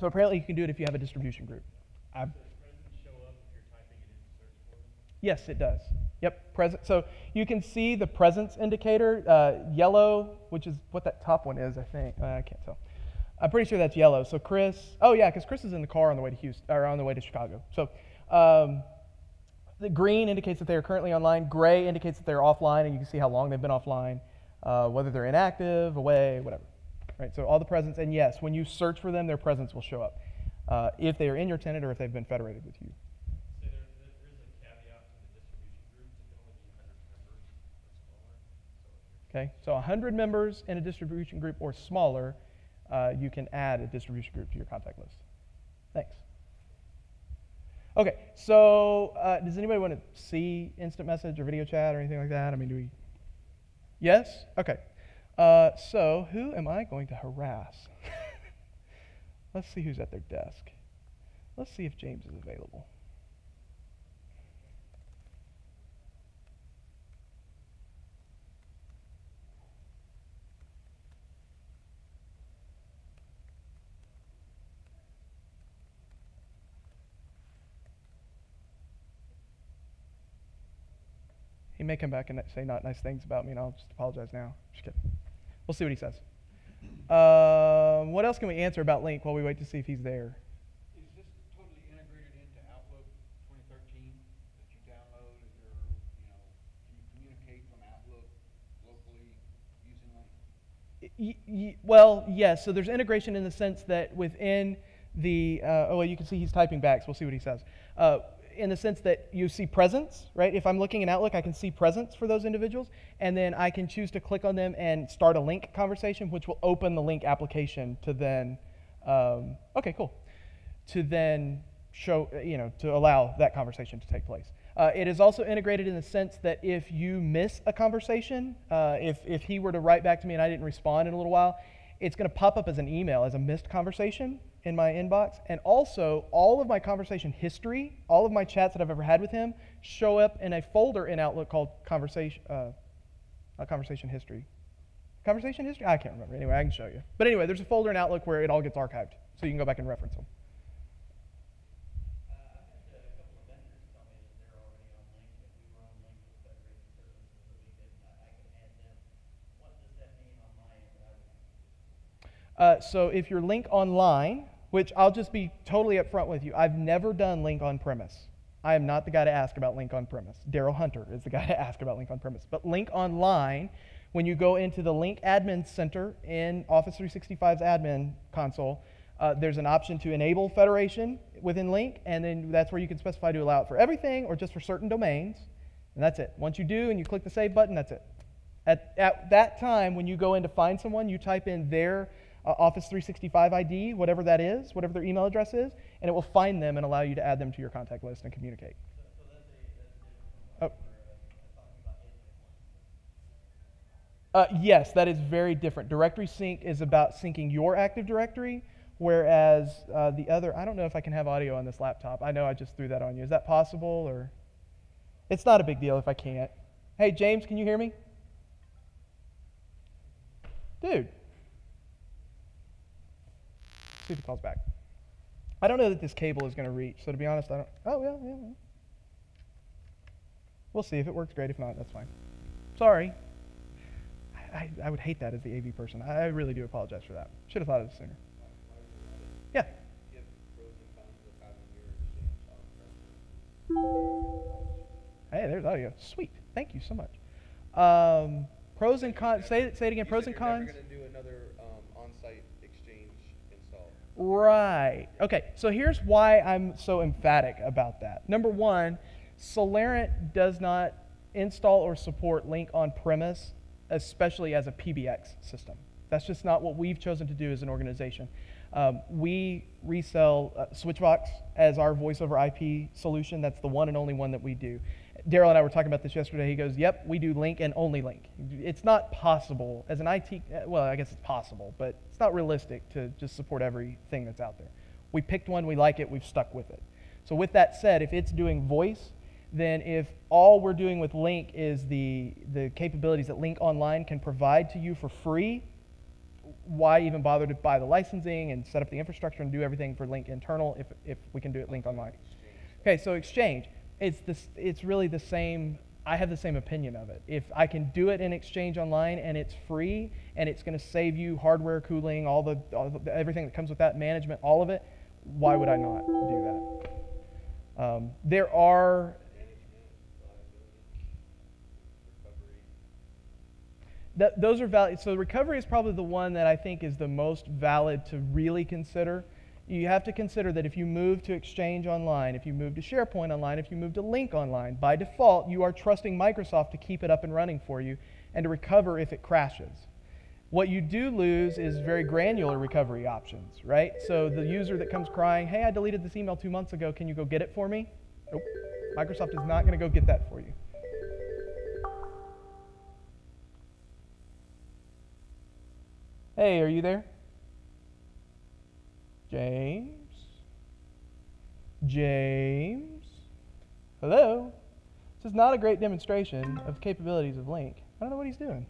So apparently you can do it if you have a distribution group. Does presence show up if you're typing it into search for them? Yes, it does. Yep, present. So you can see the presence indicator, yellow, which is what that top one is, I think. I can't tell. I'm pretty sure that's yellow. So Chris, oh yeah, because Chris is in the car on the way to Houston, or on the way to Chicago. So the green indicates that they are currently online. Gray indicates that they're offline, and you can see how long they've been offline, whether they're inactive, away, whatever. Right. So all the presence, and yes, when you search for them, their presence will show up if they are in your tenant or if they've been federated with you. So there is a caveat to the distribution groups. It can only be 100 members or smaller. Okay, so 100 members in a distribution group or smaller, you can add a distribution group to your contact list. Thanks. Okay, so does anybody want to see instant message or video chat or anything like that? I mean, do we? Yes? Okay. So who am I going to harass? Let's see who's at their desk. Let's see if James is available. He may come back and say not nice things about me, and I'll just apologize now. Just kidding. We'll see what he says. What else can we answer about Link while we wait to see if he's there? Is this totally integrated into Outlook 2013 that you download? Is there, can you communicate from Outlook locally using Link? Well, yes. So there's integration in the sense that within the, well, you can see he's typing back, so we'll see what he says. In the sense that you see presence, right? If I'm looking in Outlook, I can see presence for those individuals, and then I can choose to click on them and start a Link conversation, which will open the Link application to then, okay, cool, to then show, to allow that conversation to take place. It is also integrated in the sense that if you miss a conversation, if he were to write back to me and I didn't respond in a little while, it's going to pop up as an email, as a missed conversation in my inbox. And also, all of my conversation history, all of my chats that I've ever had with him, show up in a folder in Outlook called conversation history. Conversation history? I can't remember. Anyway, I can show you. But anyway, there's a folder in Outlook where it all gets archived, so you can go back and reference them. I've had a couple of vendors tell me that they're already on Link, that we were on Link with Federated Services, that we could, I could add them. What does that mean on my end that I would? So if you're Link Online, which I'll just be totally upfront with you, I've never done Link on premise. I am not the guy to ask about Link on premise. Daryl Hunter is the guy to ask about Link on premise. But Link Online, when you go into the Link Admin Center in Office 365's admin console, there's an option to enable federation within Link, and then that's where you can specify to allow it for everything or just for certain domains, and that's it. Once you do and you click the Save button, that's it. At that time, when you go in to find someone, you type in their Office 365 ID, whatever that is, whatever their email address is, and it will find them and allow you to add them to your contact list and communicate. So that's different from Oh. what we're talking about. Yes, that is very different. Directory sync is about syncing your Active Directory, whereas the other, I don't know if I can have audio on this laptop. I know I just threw that on you. Is that possible? Or it's not a big deal if I can't. Hey, James, can you hear me? Dude. See if he calls back. I don't know that this cable is going to reach, so to be honest, I don't. Oh, yeah. We'll see. If it works, great. If not, that's fine. Sorry. I would hate that as the AV person. I really do apologize for that. Should have thought of it sooner. Yeah. Give pros and cons of having your exchange on premises. Hey, there's audio. Sweet. Thank you so much. Pros and cons. Say it again. Pros and cons. You're never going to do another on-site exchange install. Right. Okay, so here's why I'm so emphatic about that. Number one, Solarant does not install or support Link on premise, especially as a PBX system. That's just not what we've chosen to do as an organization. We resell Switchvox as our voice over IP solution. That's the one and only one that we do. Daryl and I were talking about this yesterday. He goes, yep, we do Link and only Link. It's not possible as an IT, well, I guess it's possible, but it's not realistic to just support everything that's out there. We picked one, we like it, we've stuck with it. So with that said, if it's doing voice, then if all we're doing with Link is the capabilities that Link Online can provide to you for free, why even bother to buy the licensing and set up the infrastructure and do everything for Link internal if we can do it Link Online? Okay, so Exchange. It's really the same. I have the same opinion of it. If I can do it in Exchange Online and it's free and it's going to save you hardware, cooling, everything that comes with that, management, all of it, why would I not do that? There are. Those are valid. So recovery is probably the one that I think is the most valid to really consider. You have to consider that if you move to Exchange Online, if you move to SharePoint Online, if you move to Link Online, by default, you are trusting Microsoft to keep it up and running for you and to recover if it crashes. What you do lose is very granular recovery options, right? So the user that comes crying, hey, I deleted this email 2 months ago, can you go get it for me? Nope. Microsoft is not going to go get that for you. Hey, are you there? James? James? Hello? This is not a great demonstration of the capabilities of Link. I don't know what he's doing.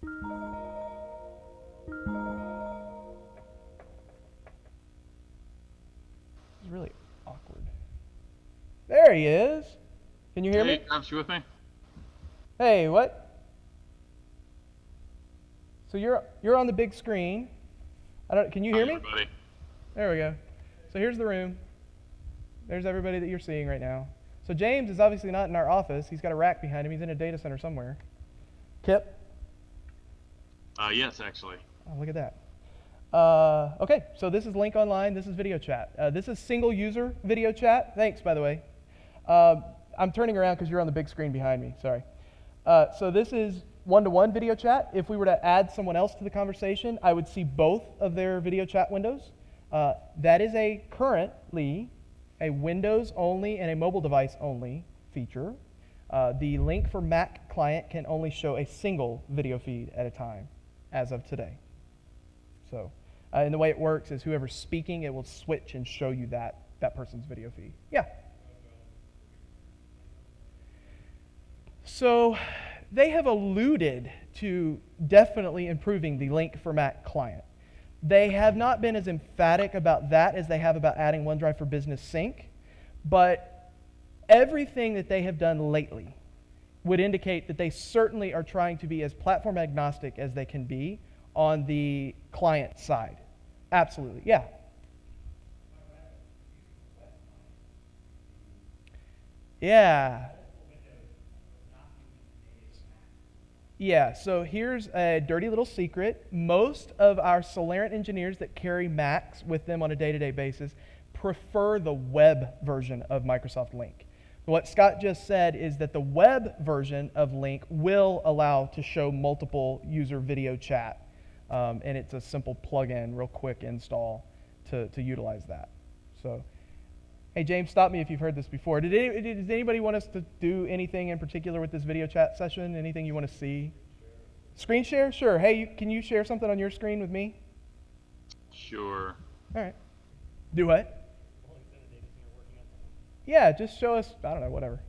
This is really awkward. There he is. Can you hear me? Hey, Travis, you with me? Hey, what? So you're on the big screen. Can you hear me? Everybody. There we go. So here's the room. There's everybody that you're seeing right now. So James is obviously not in our office. He's got a rack behind him. He's in a data center somewhere. Kip? Yes, actually. Oh, look at that. Okay, so this is Link Online. This is video chat. This is single user video chat. Thanks, by the way. I'm turning around because you're on the big screen behind me. Sorry. So this is one-to-one video chat. If we were to add someone else to the conversation, I would see both of their video chat windows. That is currently a Windows only and a mobile device only feature. The Link for Mac client can only show a single video feed at a time as of today. So, and the way it works is whoever's speaking, it will switch and show you that person's video feed. Yeah. So they have alluded to definitely improving the Link for Mac client. They have not been as emphatic about that as they have about adding OneDrive for Business Sync, but everything that they have done lately would indicate that they certainly are trying to be as platform agnostic as they can be on the client side. Absolutely, yeah. Yeah. Yeah, so here's a dirty little secret. Most of our Solarant engineers that carry Macs with them on a day-to-day basis prefer the web version of Microsoft Link. What Scott just said is that the web version of Link will allow to show multiple user video chat, and it's a simple plug-in, real quick install to utilize that. So, hey, James, stop me if you've heard this before. Does anybody want us to do anything in particular with this video chat session? Anything you want to see? Screen share? Sure. Hey, can you share something on your screen with me? Sure. All right. Do what? Yeah, just show us, I don't know, whatever.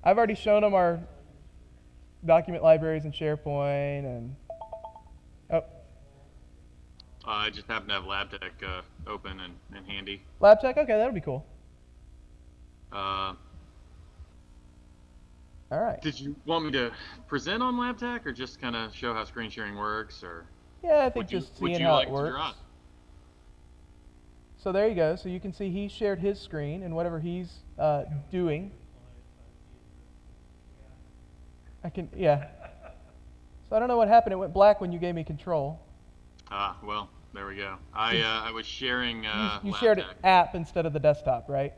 I've already shown them our document libraries in SharePoint, and oh, I just happen to have LabTech open and handy. LabTech. Okay, that'll be cool. All right. Did you want me to present on LabTech or just kind of show how screen sharing works, or Yeah, I think would you, just would seeing you how like it to works. draw? So there you go. So you can see he shared his screen and whatever he's doing. I can, yeah. So I don't know what happened. It went black when you gave me control. Well, there we go. I was sharing You shared LabTech. an app instead of the desktop, right?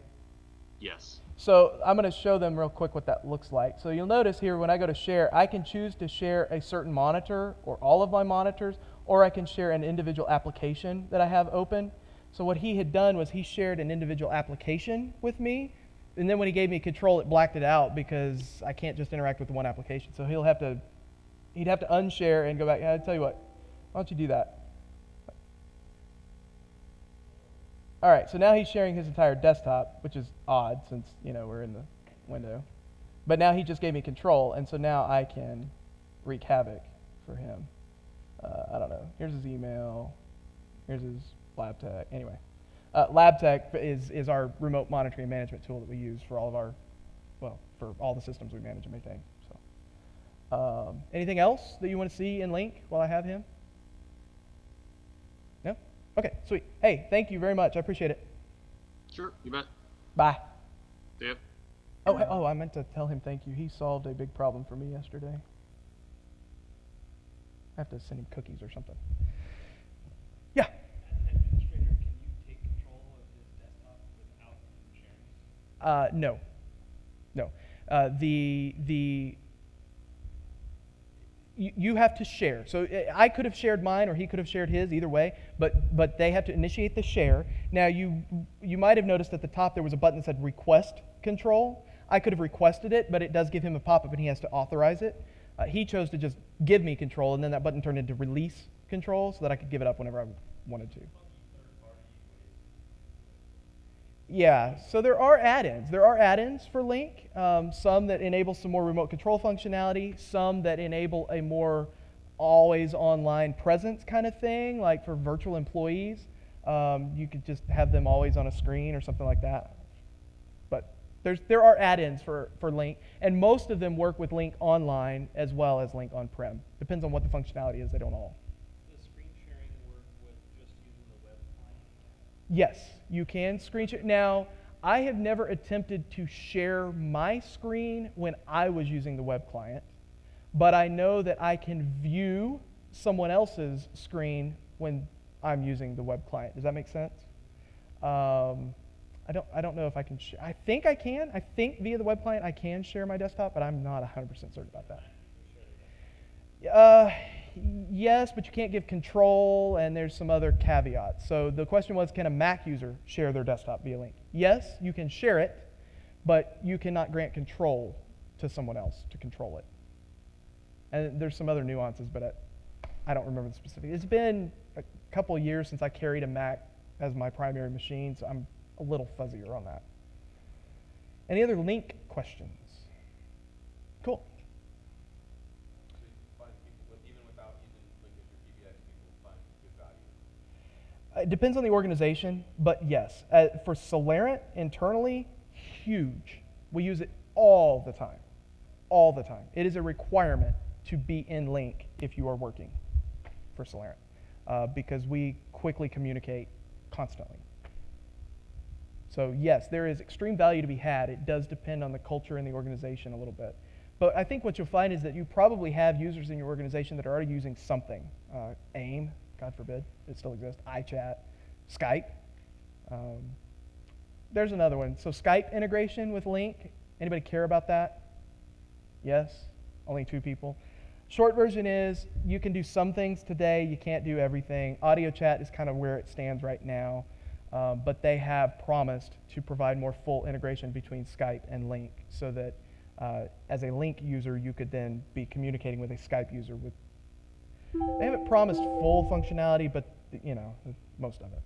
Yes. So I'm going to show them real quick what that looks like. So you'll notice here when I go to share, I can choose to share a certain monitor or all of my monitors, or I can share an individual application that I have open. So what he had done was he shared an individual application with me, and then when he gave me control, it blacked it out because I can't just interact with the one application. So he'd have to unshare and go back. Yeah, I'll tell you what, why don't you do that? All right, so now he's sharing his entire desktop, which is odd since, we're in the window. But now he just gave me control, and so now I can wreak havoc for him. I don't know. Here's his email. Here's his LabTech. Anyway, LabTech is our remote monitoring and management tool that we use for all of our, for all the systems we manage and maintain. So, anything else that you want to see in Link while I have him? No? Okay, sweet. Hey, thank you very much. I appreciate it. Sure, you bet. Bye. See ya. Oh, I meant to tell him thank you. He solved a big problem for me yesterday. I have to send him cookies or something. Yeah. As an administrator, can you take control of his desktop without him sharing? No. You have to share. So I could have shared mine, or he could have shared his, either way. But they have to initiate the share. Now you might have noticed at the top there was a button that said Request Control. I could have requested it, but it does give him a pop-up, and he has to authorize it. He chose to just give me control, and then that button turned into Release Control, so that I could give it up whenever I wanted to. Yeah, so there are add-ins. There are add-ins for Link, some that enable some more remote control functionality, some that enable a more always online presence kind of thing, like for virtual employees. You could just have them always on a screen or something like that. But there are add-ins for Link, and most of them work with Link Online as well as Link On-Prem. Depends on what the functionality is. They don't all. Does screen sharing work with just using the web client? Yes, you can screen share. Now, I have never attempted to share my screen when I was using the web client, but I know that I can view someone else's screen when I'm using the web client. Does that make sense? I don't know if I can share. I think I can. I think via the web client I can share my desktop, but I'm not 100% certain about that. Yes, but you can't give control, and there's some other caveats. So the question was, can a Mac user share their desktop via Link? Yes, you can share it, but you cannot grant control to someone else to control it. And there's some other nuances, but I don't remember the specifics. It's been a couple of years since I carried a Mac as my primary machine, so I'm a little fuzzier on that. Any other Link questions? Cool. So you find people, even without using Link as your PBX, people find good value. It depends on the organization, but yes. For Solarant, internally, huge. We use it all the time. All the time. It is a requirement to be in Link if you are working for Solarant, because we quickly communicate constantly. So yes, there is extreme value to be had. It does depend on the culture and the organization a little bit. But I think what you'll find is that you probably have users in your organization that are already using something. AIM, God forbid, it still exists. iChat, Skype. There's another one. So Skype integration with Link. Anybody care about that? Yes? Only 2 people. Short version is you can do some things today. You can't do everything. Audio chat is kind of where it stands right now. But they have promised to provide more full integration between Skype and Link so that as a Link user, you could then be communicating with a Skype user. They haven't promised full functionality, but most of it.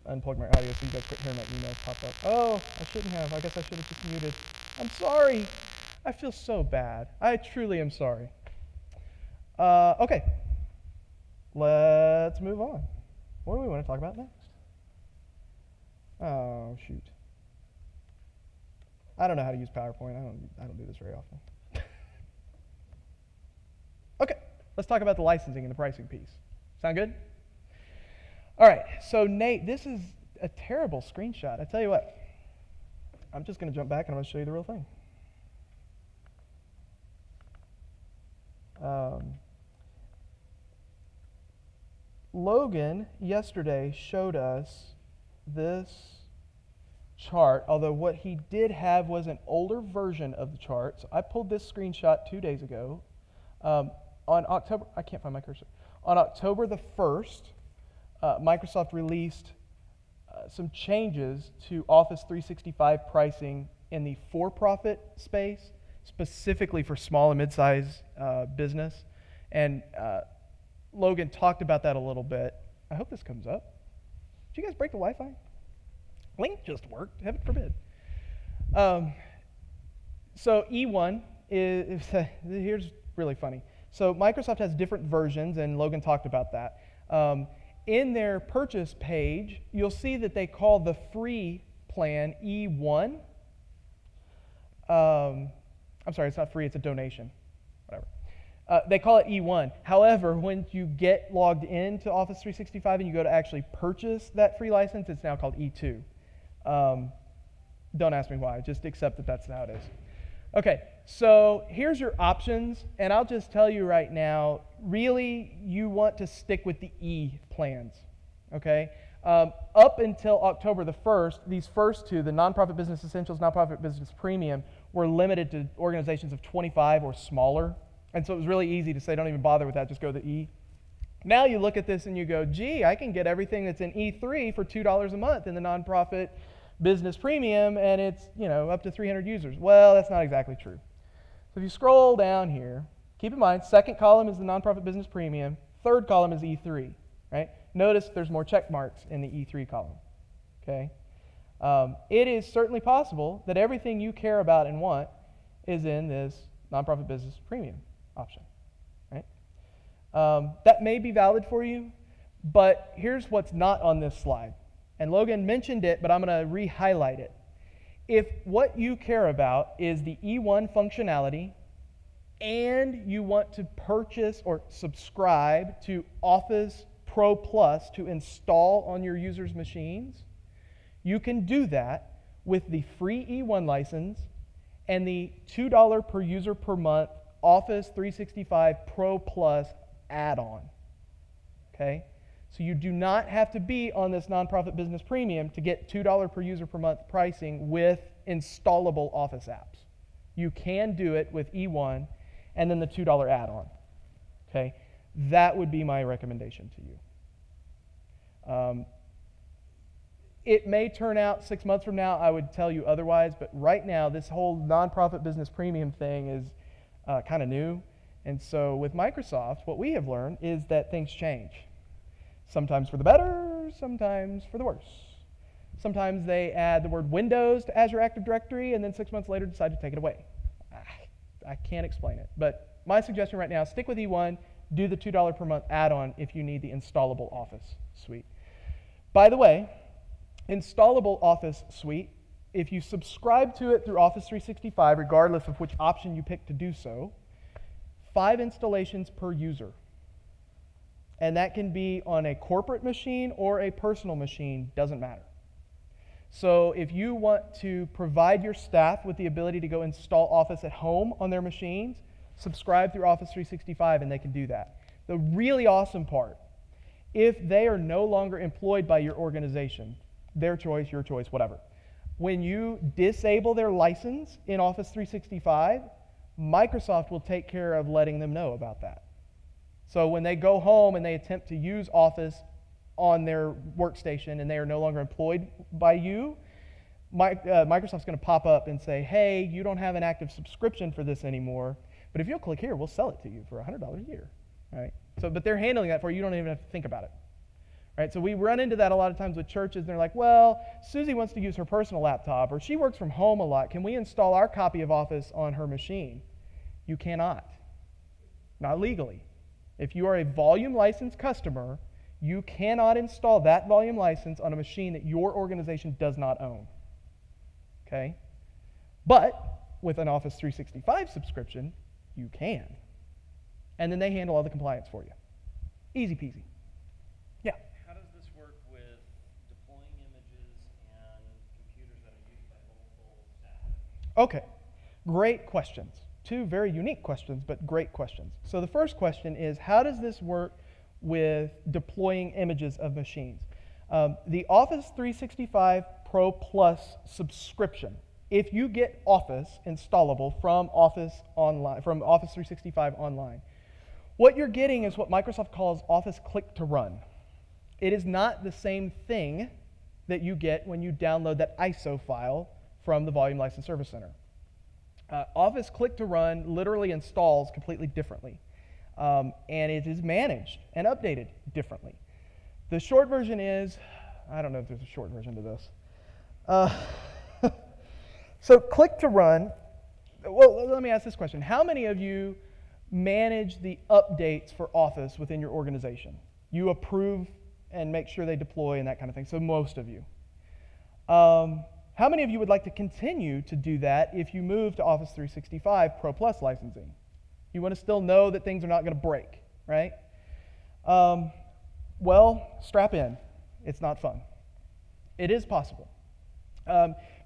unplug my audio so you guys quit hearing my emails pop up. Oh, I shouldn't have. I guess I should have just muted. I'm sorry. I feel so bad. I truly am sorry. Okay. Let's move on. What do we want to talk about next? Oh, shoot. I don't know how to use PowerPoint. I don't do this very often. Okay, let's talk about the licensing and the pricing piece. Sound good? All right, so Nate, this is a terrible screenshot. I tell you what, I'm just going to jump back and I'm going to show you the real thing. Logan yesterday showed us this chart, although what he did have was an older version of the chart. So I pulled this screenshot 2 days ago. On October, I can't find my cursor. On October the 1st, Microsoft released some changes to Office 365 pricing in the for-profit space, specifically for small and mid-sized business. And Logan talked about that a little bit. I hope this comes up. Did you guys break the Wi-Fi? Link just worked, heaven forbid. So E1 is here's really funny. So Microsoft has different versions, and Logan talked about that. In their purchase page, you'll see that they call the free plan E1. I'm sorry, it's not free, it's a donation. Whatever. They call it E1. However, when you get logged into Office 365 and you go to actually purchase that free license, it's now called E2. Don't ask me why, just accept that that's how it is. Okay, so here's your options, and I'll just tell you right now, really, you want to stick with the E plans, okay? Up until October the 1st, these first two, the Nonprofit Business Essentials, Nonprofit Business Premium, were limited to organizations of 25 or smaller, and so it was really easy to say, don't even bother with that, just go to E. Now you look at this and you go, gee, I can get everything that's in E3 for $2 a month in the Nonprofit Business Premium, and it's, up to 300 users. Well, that's not exactly true. So if you scroll down here, keep in mind, second column is the Nonprofit Business Premium, third column is E3, right? Notice there's more check marks in the E3 column, okay? It is certainly possible that everything you care about and want is in this Nonprofit Business Premium option, right? That may be valid for you, but here's what's not on this slide. And Logan mentioned it, but I'm going to re-highlight it. If what you care about is the E1 functionality and you want to purchase or subscribe to Office Pro Plus to install on your users' machines, you can do that with the free E1 license and the $2 per user per month Office 365 Pro Plus add-on. Okay? So you do not have to be on this Nonprofit Business Premium to get $2 per user per month pricing with installable Office apps. You can do it with E1 and then the $2 add-on. Okay? That would be my recommendation to you. It may turn out 6 months from now, I would tell you otherwise, but right now this whole Nonprofit Business Premium thing is kind of new. And so with Microsoft, what we have learned is that things change. Sometimes for the better, sometimes for the worse. Sometimes they add the word Windows to Azure Active Directory and then 6 months later decide to take it away. I can't explain it. But my suggestion right now, stick with E1, do the $2 per month add-on if you need the installable Office suite. By the way, installable Office suite, if you subscribe to it through Office 365, regardless of which option you pick to do so, 5 installations per user. And that can be on a corporate machine or a personal machine, doesn't matter. So if you want to provide your staff with the ability to go install Office at home on their machines, subscribe through Office 365 and they can do that. The really awesome part, if they are no longer employed by your organization, their choice, your choice, whatever, when you disable their license in Office 365, Microsoft will take care of letting them know about that. So when they go home and they attempt to use Office on their workstation and they are no longer employed by you, Microsoft's going to pop up and say, hey, you don't have an active subscription for this anymore, but if you'll click here, we'll sell it to you for $100 a year. All right? So, but they're handling that for you. You don't even have to think about it. Right? So we run into that a lot of times with churches, and they're like, well, Susie wants to use her personal laptop, or she works from home a lot. Can we install our copy of Office on her machine? You cannot. Not legally. If you are a volume license customer, you cannot install that volume license on a machine that your organization does not own. Okay? But with an Office 365 subscription, you can. And then they handle all the compliance for you. Easy peasy. Yeah? How does this work with deploying images and computers that are used by multiple staff? Okay. Great questions. Two very unique questions, but great questions. So the first question is, how does this work with deploying images of machines? The Office 365 Pro Plus subscription, if you get Office installable from Office Online, from Office 365 Online, what you're getting is what Microsoft calls Office Click to Run. It is not the same thing that you get when you download that ISO file from the Volume License Service Center. Office Click to Run literally installs completely differently, and it is managed and updated differently. The short version is, I don't know if there's a short version to this. So Click to Run, well, let me ask this question. How many of you manage the updates for Office within your organization? You approve and make sure they deploy and that kind of thing, so most of you. How many of you would like to continue to do that if you move to Office 365 Pro Plus licensing? You want to still know that things are not going to break, right? Well, strap in. It's not fun. It is possible.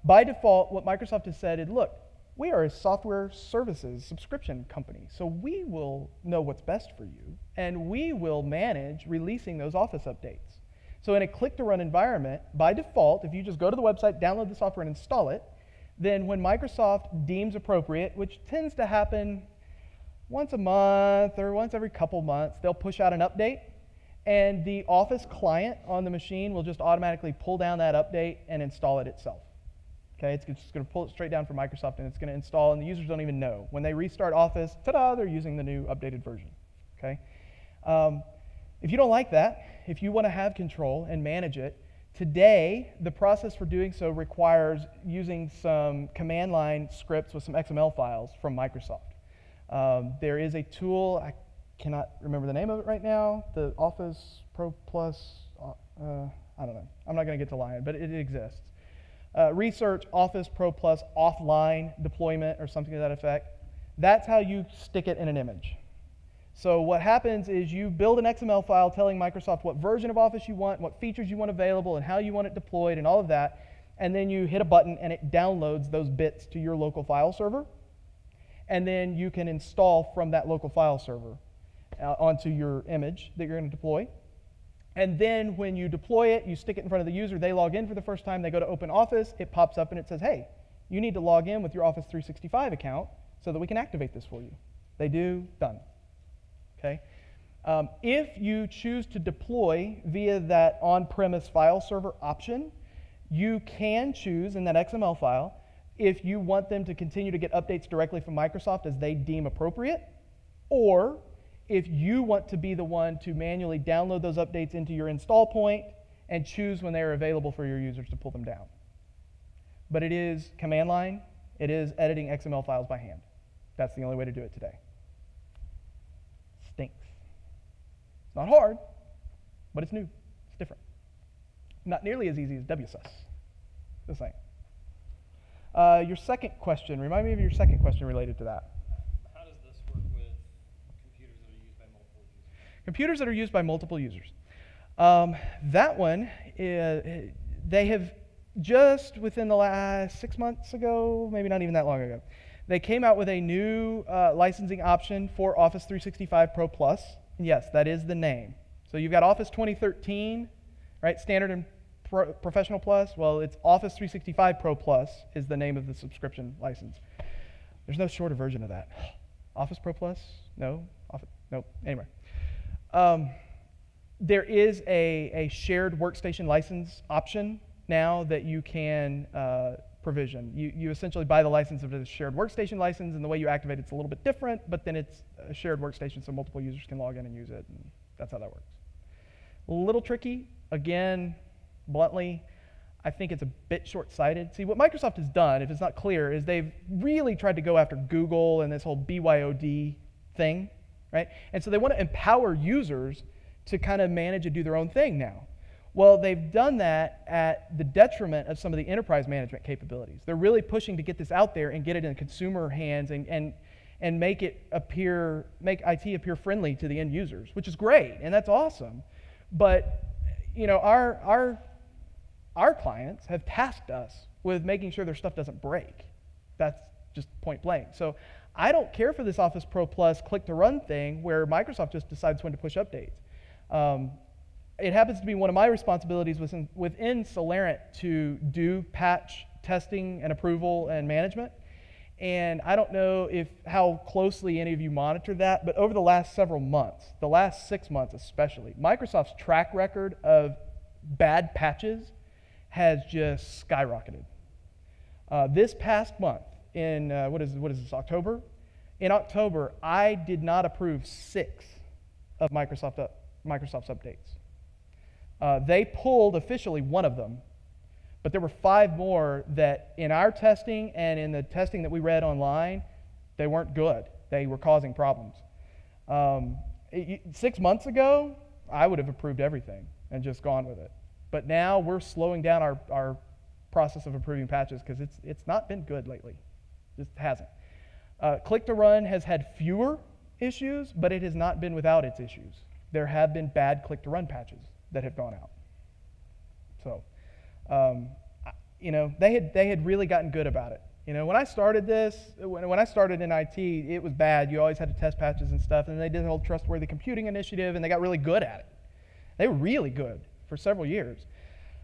By default, what Microsoft has said is, look, we are a software services subscription company, so we will know what's best for you, and we will manage releasing those Office updates. So in a click-to-run environment, by default, if you just go to the website, download the software, and install it, then when Microsoft deems appropriate, which tends to happen once a month or once every couple months, they'll push out an update, and the Office client on the machine will just automatically pull down that update and install it itself. Okay, it's just going to pull it straight down from Microsoft, and it's going to install, and the users don't even know. When they restart Office, ta-da, they're using the new updated version. Okay. If you don't like that, if you want to have control and manage it, today the process for doing so requires using some command line scripts with some XML files from Microsoft. There is a tool, I cannot remember the name of it right now, the Office Pro Plus, I don't know. I'm not going to get to lying, but it exists. Research Office Pro Plus offline deployment or something to that effect. That's how you stick it in an image. So what happens is you build an XML file telling Microsoft what version of Office you want, what features you want available, and how you want it deployed, and all of that. And then you hit a button, and it downloads those bits to your local file server. And then you can install from that local file server onto your image that you're going to deploy. And then when you deploy it, you stick it in front of the user. They log in for the first time. They go to open Office. It pops up, and it says, hey, you need to log in with your Office 365 account so that we can activate this for you. They do, done. Okay. If you choose to deploy via that on-premise file server option, you can choose in that XML file if you want them to continue to get updates directly from Microsoft as they deem appropriate, or if you want to be the one to manually download those updates into your install point and choose when they are available for your users to pull them down. But it is command line. It is editing XML files by hand. That's the only way to do it today. Stinks. It's not hard, but it's new. It's different. Not nearly as easy as WSUS. Just saying. Your second question, remind me of your second question related to that. How does this work with computers that are used by multiple users? Computers that are used by multiple users. That one, they have just within the last 6 months ago, maybe not even that long ago, they came out with a new licensing option for Office 365 Pro Plus. And yes, that is the name. So you've got Office 2013, right? Standard and Professional Plus. Well, it's Office 365 Pro Plus is the name of the subscription license. There's no shorter version of that. Office Pro Plus? No. Nope. Anyway. There is a shared workstation license option now that you can provision. You essentially buy the license of the shared workstation license, and the way you activate it's a little bit different, but then it's a shared workstation so multiple users can log in and use it, and that's how that works. A little tricky. Again, bluntly, I think it's a bit short-sighted. See, what Microsoft has done, if it's not clear, is they've really tried to go after Google and this whole BYOD thing, right? And so they want to empower users to kind of manage and do their own thing now. Well, they've done that at the detriment of some of the enterprise management capabilities. They're really pushing to get this out there and get it in consumer hands and make IT appear friendly to the end users, which is great, and that's awesome. But our clients have tasked us with making sure their stuff doesn't break. That's just point blank. So I don't care for this Office Pro Plus click to run thing where Microsoft just decides when to push updates. It happens to be one of my responsibilities within Solarant to do patch testing and approval and management. And I don't know how closely any of you monitor that, but over the last several months, the last 6 months especially, Microsoft's track record of bad patches has just skyrocketed. This past month, in what is this, October? In October, I did not approve 6 of Microsoft's updates. They pulled officially 1 of them, but there were 5 more that in our testing and in the testing that we read online, they weren't good. They were causing problems. 6 months ago, I would have approved everything and just gone with it. But now we're slowing down our process of approving patches because it's not been good lately. Just hasn't. Click to Run has had fewer issues, but it has not been without its issues. There have been bad click to run patches that have gone out. So, they had really gotten good about it. When I started this, when I started in IT, it was bad. You always had to test patches and stuff, and they did the whole trustworthy computing initiative, and they got really good at it. They were really good for several years.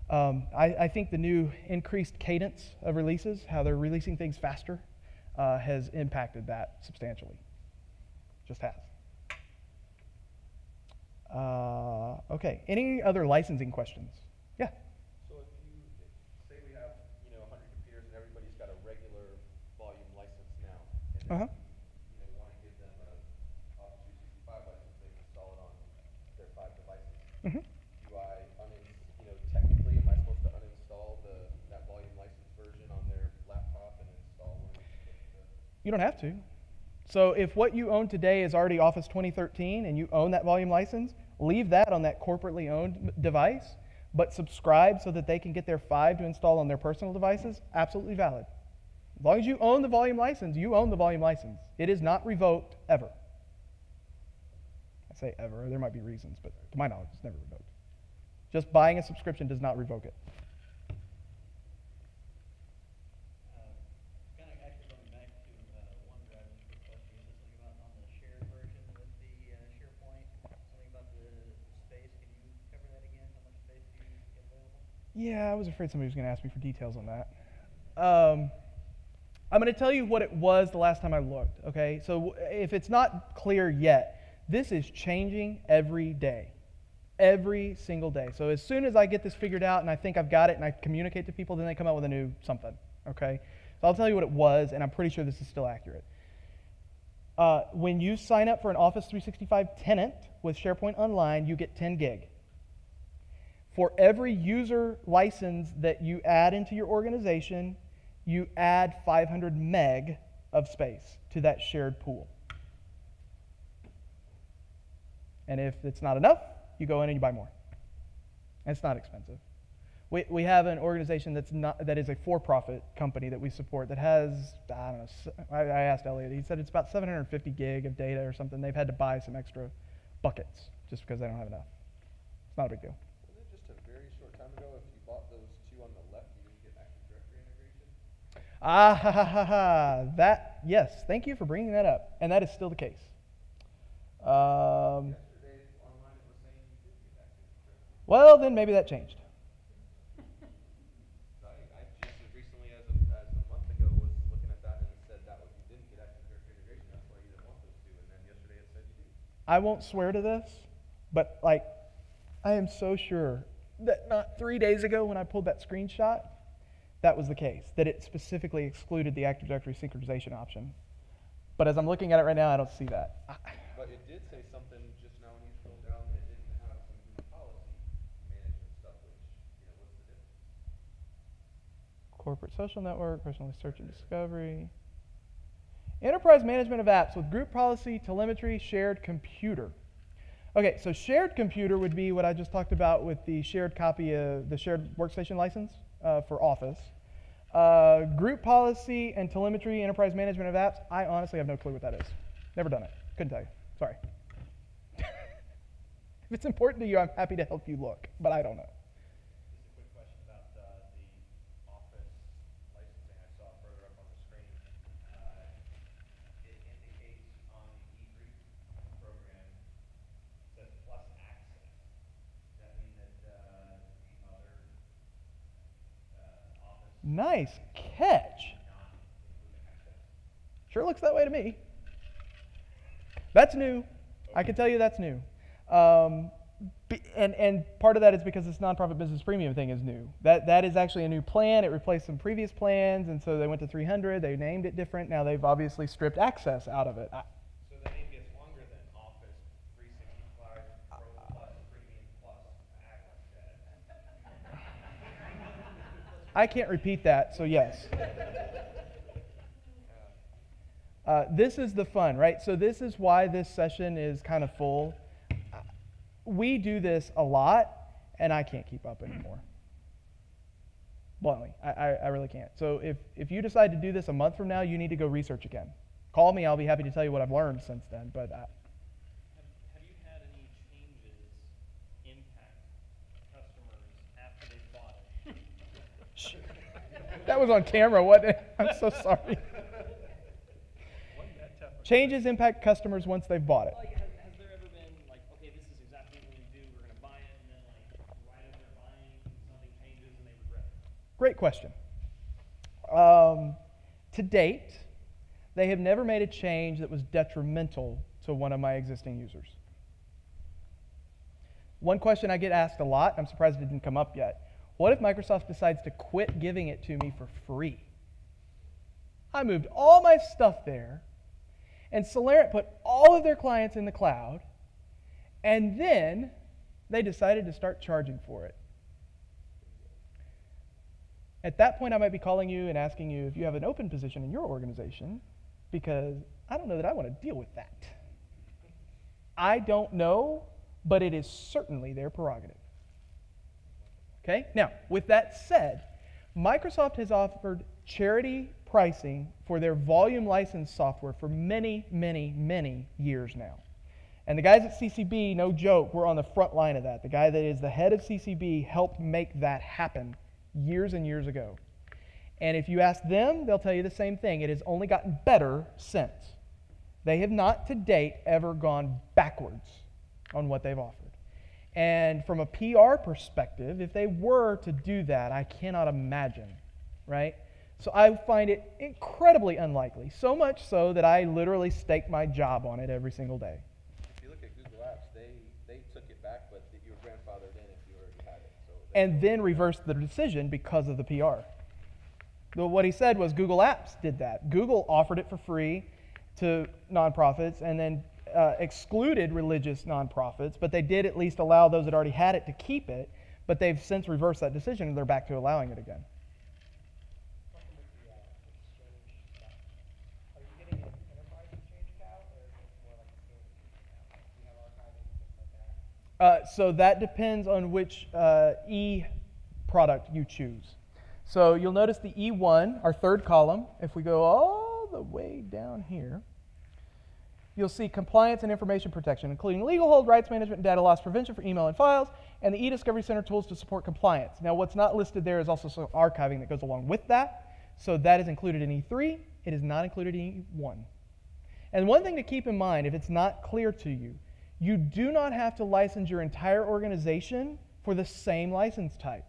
I think the new increased cadence of releases, how they're releasing things faster, has impacted that substantially. Just has. Okay, any other licensing questions? Yeah? So say we have, 100 computers and everybody's got a regular volume license now, and then, want to give them a Office 365 license, they install it on their 5 devices. Mm-hmm. Do I, technically, am I supposed to uninstall that volume license version on their laptop and install one? You don't have to. So if what you own today is already Office 2013 and you own that volume license, leave that on that corporately owned device, but subscribe so that they can get their 5 to install on their personal devices. Absolutely valid. As long as you own the volume license, you own the volume license. It is not revoked ever. I say ever. There might be reasons, but to my knowledge, it's never revoked. Just buying a subscription does not revoke it. Kind of actually going back to OneDrive, just a quick question. You said something about on the shared version with the SharePoint, something about the space. Can you cover that again? How much space do you get available? Yeah, I was afraid somebody was going to ask me for details on that. I'm going to tell you what it was the last time I looked, okay? So if it's not clear yet, this is changing every day. Every single day. So as soon as I get this figured out and I think I've got it and I communicate to people, then they come out with a new something, okay? So I'll tell you what it was, and I'm pretty sure this is still accurate. When you sign up for an Office 365 tenant with SharePoint Online, you get 10 gig. For every user license that you add into your organization, you add 500 meg of space to that shared pool. And if it's not enough, you go in and you buy more. And it's not expensive. We have an organization that is a for-profit company that we support that has, I don't know, I asked Elliot, he said it's about 750 gig of data or something. They've had to buy some extra buckets just because they don't have enough. It's not a big deal. Wasn't it just a very short time ago, if you bought those 2 on the left, you didn't get Active Directory integration? That, yes, thank you for bringing that up. And that is still the case. Yesterday online it was saying you did get Active Directory. Well, then maybe that changed. I just as recently as a month ago was looking at that and it said that you didn't get Active Directory integration, that's why you didn't want those 2, and then yesterday it said you do. I won't swear to this, but I am so sure that not 3 days ago when I pulled that screenshot, that was the case, that it specifically excluded the Active Directory synchronization option. But as I'm looking at it right now, I don't see that. But it did say something just now when you scrolled down that it didn't have some group policies corporate social network, personalized search and discovery. Enterprise management of apps with group policy, telemetry, shared computer. Okay, so shared computer would be what I just talked about with the shared copy of the shared workstation license for Office. Group policy and telemetry, enterprise management of apps, I honestly have no clue what that is. Never done it. Couldn't tell you. Sorry. If it's important to you, I'm happy to help you look, but I don't know. Just a quick question about the Office licensing I saw further up on the screen. It indicates on the E3 program, it says plus access. Does that mean that the other Office Nice catch. not include access? Sure looks that way to me. That's new. I can tell you that's new. And part of that is because this nonprofit business premium thing is new. That is actually a new plan. It replaced some previous plans, and so they went to 300. They named it different. Now they've obviously stripped access out of it. So the name gets longer than Office 365 Pro Plus Premium Plus Access. I can't repeat that, so yes. This is the fun, right? So this is why this session is kind of full. We do this a lot, and I can't keep up anymore. Bluntly, I really can't. So if you decide to do this a month from now, you need to go research again. Call me. I'll be happy to tell you what I've learned since then. But Have you had any changes impact customers after they bought it? that was on camera, wasn't it? I'm so sorry. Changes impact customers once they've bought it. Like, has there ever been like, okay, this is exactly what we do, we're going to buy it, and then like right as they're buying, something changes and they regret it? Great question. To date, they have never made a change that was detrimental to one of my existing users. One question I get asked a lot, I'm surprised it didn't come up yet. What if Microsoft decides to quit giving it to me for free? I moved all my stuff there, and Solarant put all of their clients in the cloud, and then they decided to start charging for it. At that point, I might be calling you and asking you if you have an open position in your organization, because I don't know that I want to deal with that. I don't know, but it is certainly their prerogative. Okay? Now, with that said, Microsoft has offered charity pricing for their volume license software for many, many, many years now. And the guys at CCB, no joke, were on the front line of that. The guy that is the head of CCB helped make that happen years and years ago. And if you ask them, they'll tell you the same thing. It has only gotten better since. They have not to date ever gone backwards on what they've offered. And from a PR perspective, if they were to do that, I cannot imagine, right? So I find it incredibly unlikely, so much so that I literally stake my job on it every single day. If you look at Google Apps, they took it back, but you were grandfathered in if you already had it. So and then reversed the decision because of the PR. What he said was Google Apps did that. Google offered it for free to nonprofits and then excluded religious nonprofits, but they did at least allow those that already had it to keep it, but they've since reversed that decision and they're back to allowing it again. Are you getting an enterprise exchange account, or is it more like a standard exchange account? Do you have archiving and things like that? So that depends on which product you choose. So you'll notice the E1, our third column, if we go all the way down here, you'll see compliance and information protection, including legal hold, rights management, and data loss prevention for email and files, and the eDiscovery Center tools to support compliance. Now, what's not listed there is also some archiving that goes along with that. So that is included in E3. It is not included in E1. And one thing to keep in mind, if it's not clear to you, you do not have to license your entire organization for the same license type.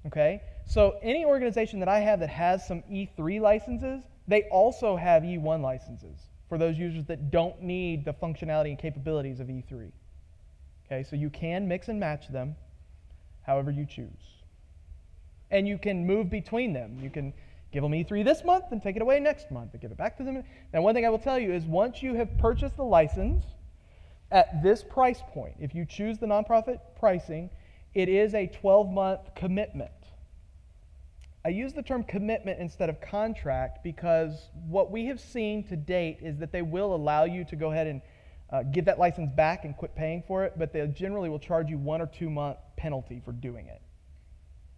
Okay? So any organization that I have that has some E3 licenses, they also have E1 licenses for those users that don't need the functionality and capabilities of E3. Okay, so you can mix and match them however you choose. And you can move between them. You can give them E3 this month and take it away next month and give it back to them. Now, one thing I will tell you is once you have purchased the license at this price point, if you choose the nonprofit pricing, it is a 12-month commitment. I use the term commitment instead of contract because what we have seen to date is that they will allow you to go ahead and give that license back and quit paying for it, but they generally will charge you 1 or 2 month penalty for doing it.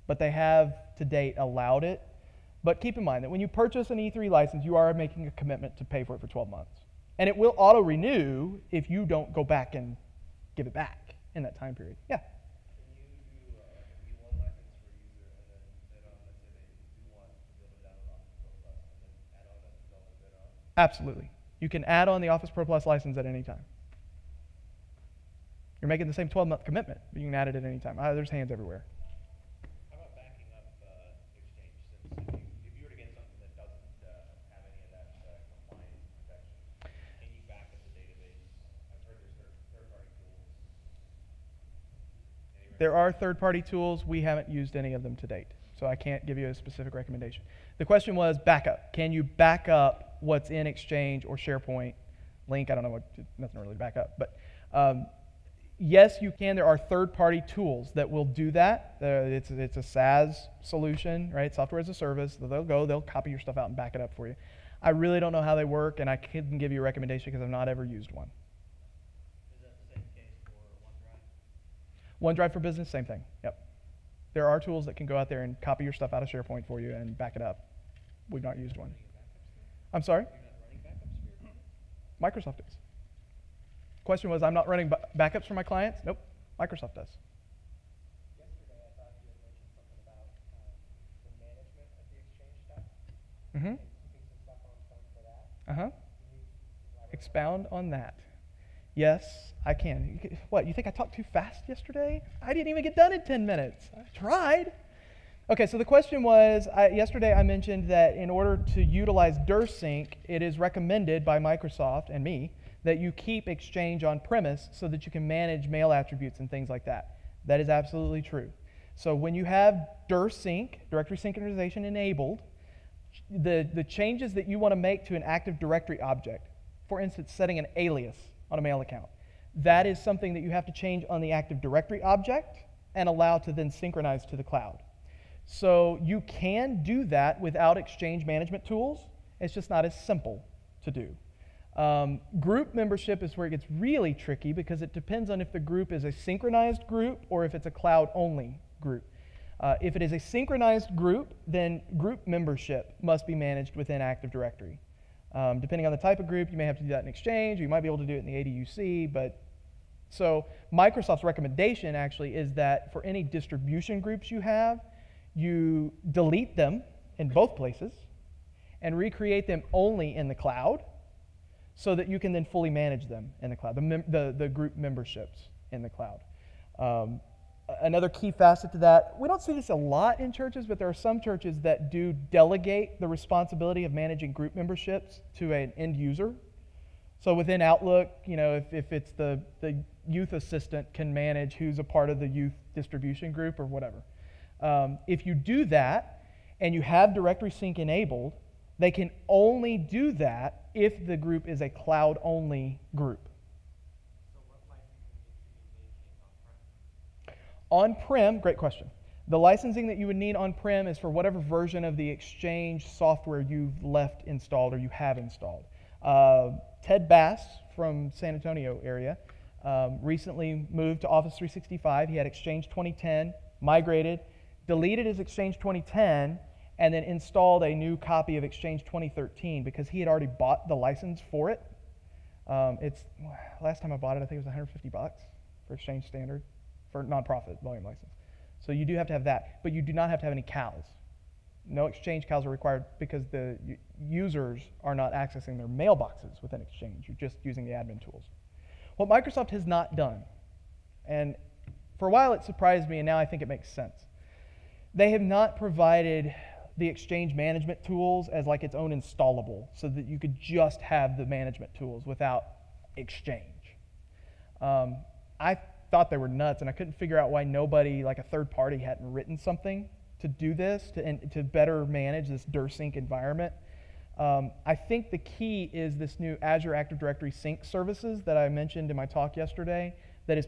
But they have to date allowed it. But keep in mind that when you purchase an E3 license, you are making a commitment to pay for it for 12 months. And it will auto-renew if you don't go back and give it back in that time period. Yeah? Can you do like a V1 license for a user and then later on, let's say they do want to be able to download Office Pro Plus and then add on that $2 later on? Absolutely. You can add on the Office Pro Plus license at any time. You're making the same 12-month commitment, but you can add it at any time. There's hands everywhere. How about backing up Exchange? Since if you were to get something that doesn't have any of that compliance protection, can you back up the database? I've heard there's third-party tools. There are third-party tools. We haven't used any of them to date, so I can't give you a specific recommendation. The question was backup. Can you back up what's in Exchange or SharePoint? Link, I don't know what, nothing really to back up. But yes, you can. There are third-party tools that will do that. It's a SaaS solution, right? Software as a service. They'll copy your stuff out and back it up for you. I really don't know how they work, and I couldn't give you a recommendation because I've not ever used one. Is that the same case for OneDrive OneDrive? for Business, same thing. Yep. There are tools that can go out there and copy your stuff out of SharePoint for you and back it up. We've not used one. I'm sorry? You're not running backups for your clients? Microsoft is. Question was, I'm not running backups for my clients? Nope. Microsoft does. Yesterday, I thought you had mentioned something about the management of the Exchange stuff. Mm-hmm. And keeping some stuff on phone for that. Uh-huh. Can you elaborate Expound on that. Yes, I can. What, you think I talked too fast yesterday? I didn't even get done in 10 minutes. I tried. Okay, so the question was, yesterday I mentioned that in order to utilize DirSync, it is recommended by Microsoft and me that you keep Exchange on premise so that you can manage mail attributes and things like that. That is absolutely true. So when you have DirSync, directory synchronization enabled, the changes that you want to make to an Active Directory object, for instance, setting an alias on a mail account, that is something that you have to change on the Active Directory object and allow to then synchronize to the cloud. So you can do that without Exchange management tools. It's just not as simple to do. Group membership is where it gets really tricky because it depends on if the group is a synchronized group or if it's a cloud-only group. If it is a synchronized group, then group membership must be managed within Active Directory. Depending on the type of group, you may have to do that in Exchange, or you might be able to do it in the ADUC, but so Microsoft's recommendation actually is that for any distribution groups you have, you delete them in both places and recreate them only in the cloud so that you can then fully manage them in the cloud, the group memberships in the cloud. Another key facet to that, we don't see this a lot in churches, but there are some churches that do delegate the responsibility of managing group memberships to an end user. So within Outlook, you know, if it's the youth assistant can manage who's a part of the youth distribution group or whatever. If you do that and you have directory sync enabled, they can only do that if the group is a cloud-only group. So what licensing should you maintain on-prem? On-prem, great question. The licensing that you would need on-prem is for whatever version of the Exchange software you've left installed or you have installed. Ted Bass from San Antonio area recently moved to Office 365. He had Exchange 2010, migrated, deleted his Exchange 2010, and then installed a new copy of Exchange 2013 because he had already bought the license for it. Last time I bought it, I think it was $150 for Exchange Standard for nonprofit volume license. So you do have to have that, but you do not have to have any CALs. No Exchange CALs are required because the users are not accessing their mailboxes within Exchange. You're just using the admin tools. What Microsoft has not done, and for a while it surprised me, and now I think it makes sense. They have not provided the Exchange management tools as like its own installable so that you could just have the management tools without Exchange. I thought they were nuts, and I couldn't figure out why nobody, like a third party, hadn't written something to do this, to better manage this DirSync environment. I think the key is this new Azure Active Directory Sync services that I mentioned in my talk yesterday that is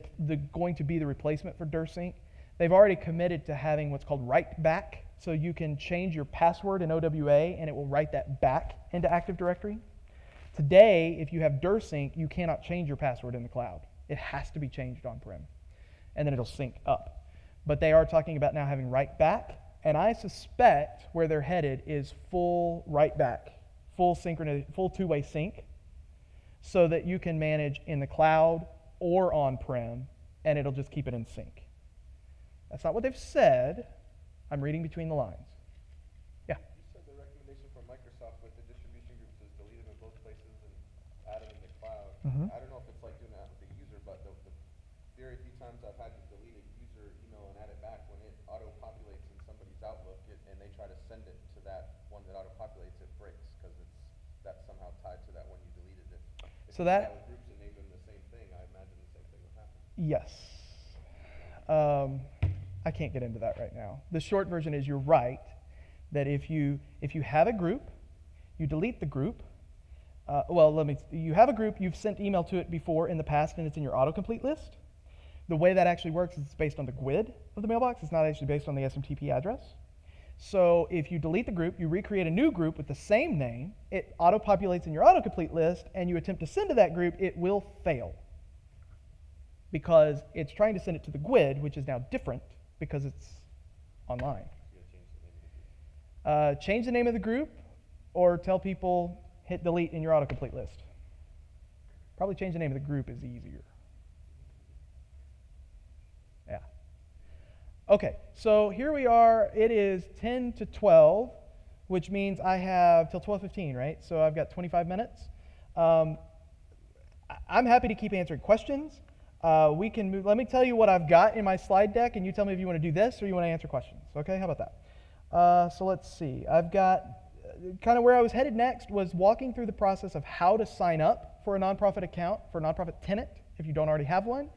going to be the replacement for DirSync. They've already committed to having what's called write-back so you can change your password in OWA and it will write that back into Active Directory. Today, if you have DirSync, you cannot change your password in the cloud. It has to be changed on-prem, and then it'll sync up. But they are talking about now having write back, and I suspect where they're headed is full write back, full two-way sync, so that you can manage in the cloud or on-prem, and it'll just keep it in sync. That's not what they've said. I'm reading between the lines. Yeah? You said the recommendation from Microsoft with the distribution groups is delete them in both places and add them in the cloud. Mhm. I don't know if it's like doing that with the user, but the very few times I've had to delete a user email and add it back, when it auto-populates in somebody's Outlook and they try to send it to that one that auto-populates, it breaks because that's somehow tied to that one you deleted it. If So you that- have groups and name them the same thing, I imagine the same thing would happen. Yes. I can't get into that right now. The short version is you're right, that if you have a group, you delete the group. You have a group, you've sent email to it before in the past, and it's in your autocomplete list. The way that actually works is it's based on the GUID of the mailbox. It's not actually based on the SMTP address. So if you delete the group, you recreate a new group with the same name, it auto-populates in your autocomplete list, and you attempt to send to that group, it will fail. Because it's trying to send it to the GUID, which is now different because it's online. Change the name of the group, or tell people hit delete in your autocomplete list. Probably change the name of the group is easier. Yeah. Okay, so here we are. It is 10 to 12, which means I have till 12:15, right? So I've got 25 minutes. I'm happy to keep answering questions. We can move. Let me tell you what I've got in my slide deck, and you tell me if you want to do this or you want to answer questions. Okay, how about that? So let's see. I've got kind of where I was headed next was walking through the process of how to sign up for a nonprofit account, for a nonprofit tenant, if you don't already have one.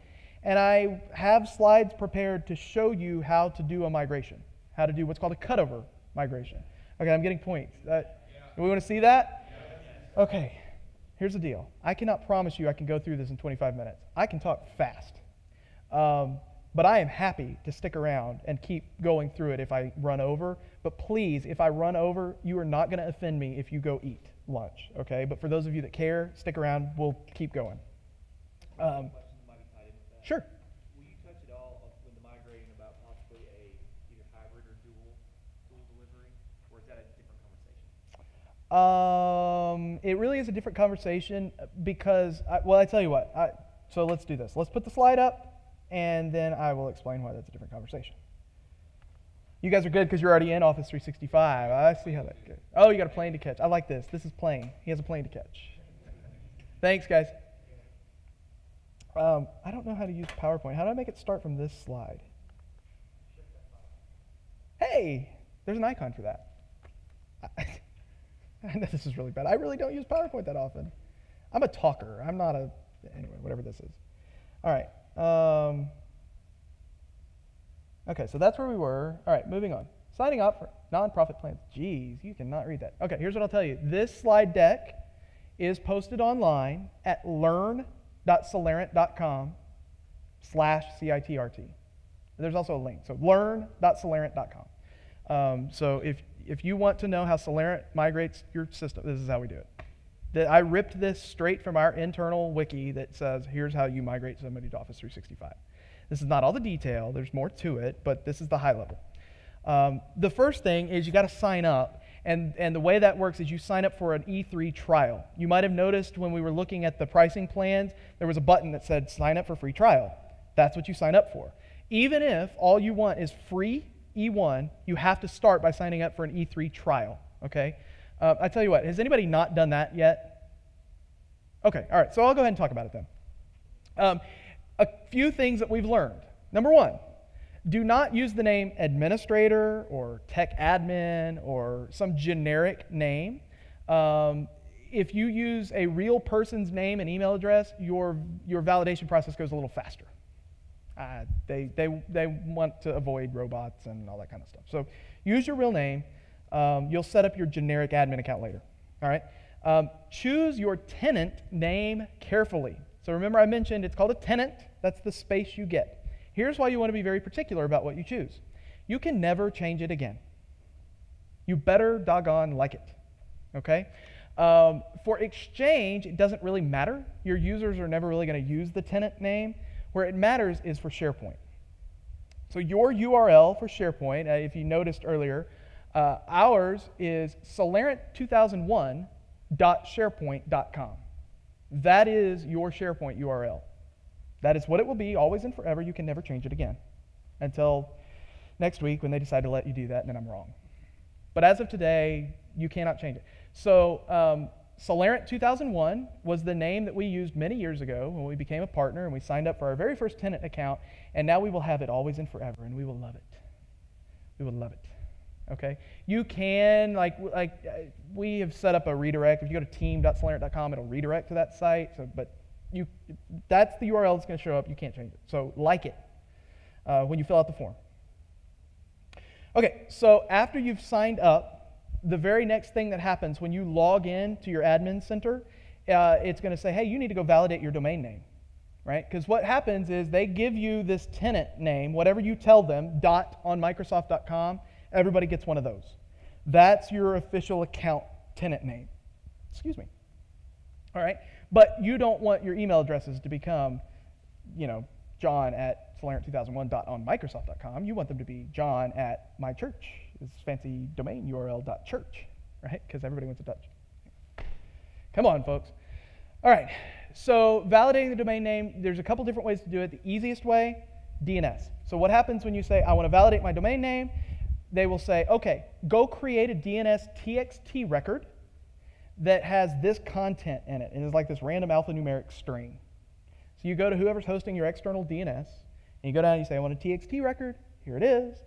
And I have slides prepared to show you how to do a migration, how to do what's called a cutover migration. Okay, I'm getting points. Do we want to see that? Okay. Here's the deal. I cannot promise you I can go through this in 25 minutes. I can talk fast. But I am happy to stick around and keep going through it if I run over. But please, if I run over, you are not going to offend me if you go eat lunch, okay? But for those of you that care, stick around. We'll keep going. Question that might be tied in with that. Sure. Will you touch at all when the migrating about possibly either hybrid or dual delivery, or is that a different conversation? It really is a different conversation because, I tell you what. So let's do this. Let's put the slide up, and then I will explain why that's a different conversation. You guys are good because you're already in Office 365. I see how that goes. Oh, you got a plane to catch. I like this. This is plane. He has a plane to catch. Thanks, guys. I don't know how to use PowerPoint. How do I make it start from this slide? Hey, there's an icon for that. I know this is really bad. I really don't use PowerPoint that often. I'm a talker. I'm not a... Anyway, whatever this is. All right. Okay, so that's where we were. All right, moving on. Signing up for nonprofit plans. Jeez, you cannot read that. Okay, here's what I'll tell you. This slide deck is posted online at learn.celerant.com/CITRT. There's also a link. So learn.celerant.com. So if you want to know how Celerant migrates your system, this is how we do it. I ripped this straight from our internal wiki that says, here's how you migrate somebody to Office 365. This is not all the detail. There's more to it, but this is the high level. The first thing is you got to sign up, and the way that works is you sign up for an E3 trial. You might have noticed when we were looking at the pricing plans, there was a button that said sign up for free trial. That's what you sign up for. Even if all you want is free E1, you have to start by signing up for an E3 trial, okay? I tell you what, has anybody not done that yet? Okay, all right, so I'll go ahead and talk about it then. A few things that we've learned. Number one, do not use the name administrator or tech admin or some generic name. If you use a real person's name and email address, your validation process goes a little faster. They want to avoid robots and all that kind of stuff. So use your real name. You'll set up your generic admin account later. All right. Choose your tenant name carefully. So remember I mentioned it's called a tenant. That's the space you get. Here's why you want to be very particular about what you choose. You can never change it again. You better doggone like it, okay? For Exchange, it doesn't really matter. Your users are never really going to use the tenant name. Where it matters is for SharePoint. So your URL for SharePoint, if you noticed earlier, ours is solarent2001.sharepoint.com. That is your SharePoint URL. That is what it will be, always and forever. You can never change it again until next week when they decide to let you do that, and then I'm wrong. But as of today, you cannot change it. So Solarent 2001 was the name that we used many years ago when we became a partner and we signed up for our very first tenant account, and now we will have it always and forever, and we will love it. We will love it. Okay? You can, we have set up a redirect. If you go to team.solarent.com, it'll redirect to that site. So, but that's the URL that's going to show up. You can't change it. So like it when you fill out the form. Okay, so after you've signed up, the very next thing that happens when you log in to your admin center, it's going to say, hey, you need to go validate your domain name, right? Because what happens is they give you this tenant name, whatever you tell them, .onmicrosoft.com, everybody gets one of those. That's your official account tenant name. Excuse me. All right, but you don't want your email addresses to become, john@solarent2001.onmicrosoft.com. You want them to be john@mychurch. This fancy domain URL .church, right? Because everybody wants a Dutch. Come on, folks. All right, so validating the domain name, there's a couple different ways to do it. The easiest way, DNS. So what happens when you say, I want to validate my domain name? They will say, okay, go create a DNS TXT record that has this content in it. And it's like this random alphanumeric string. So you go to whoever's hosting your external DNS, and you go down and you say, I want a TXT record. Here it is.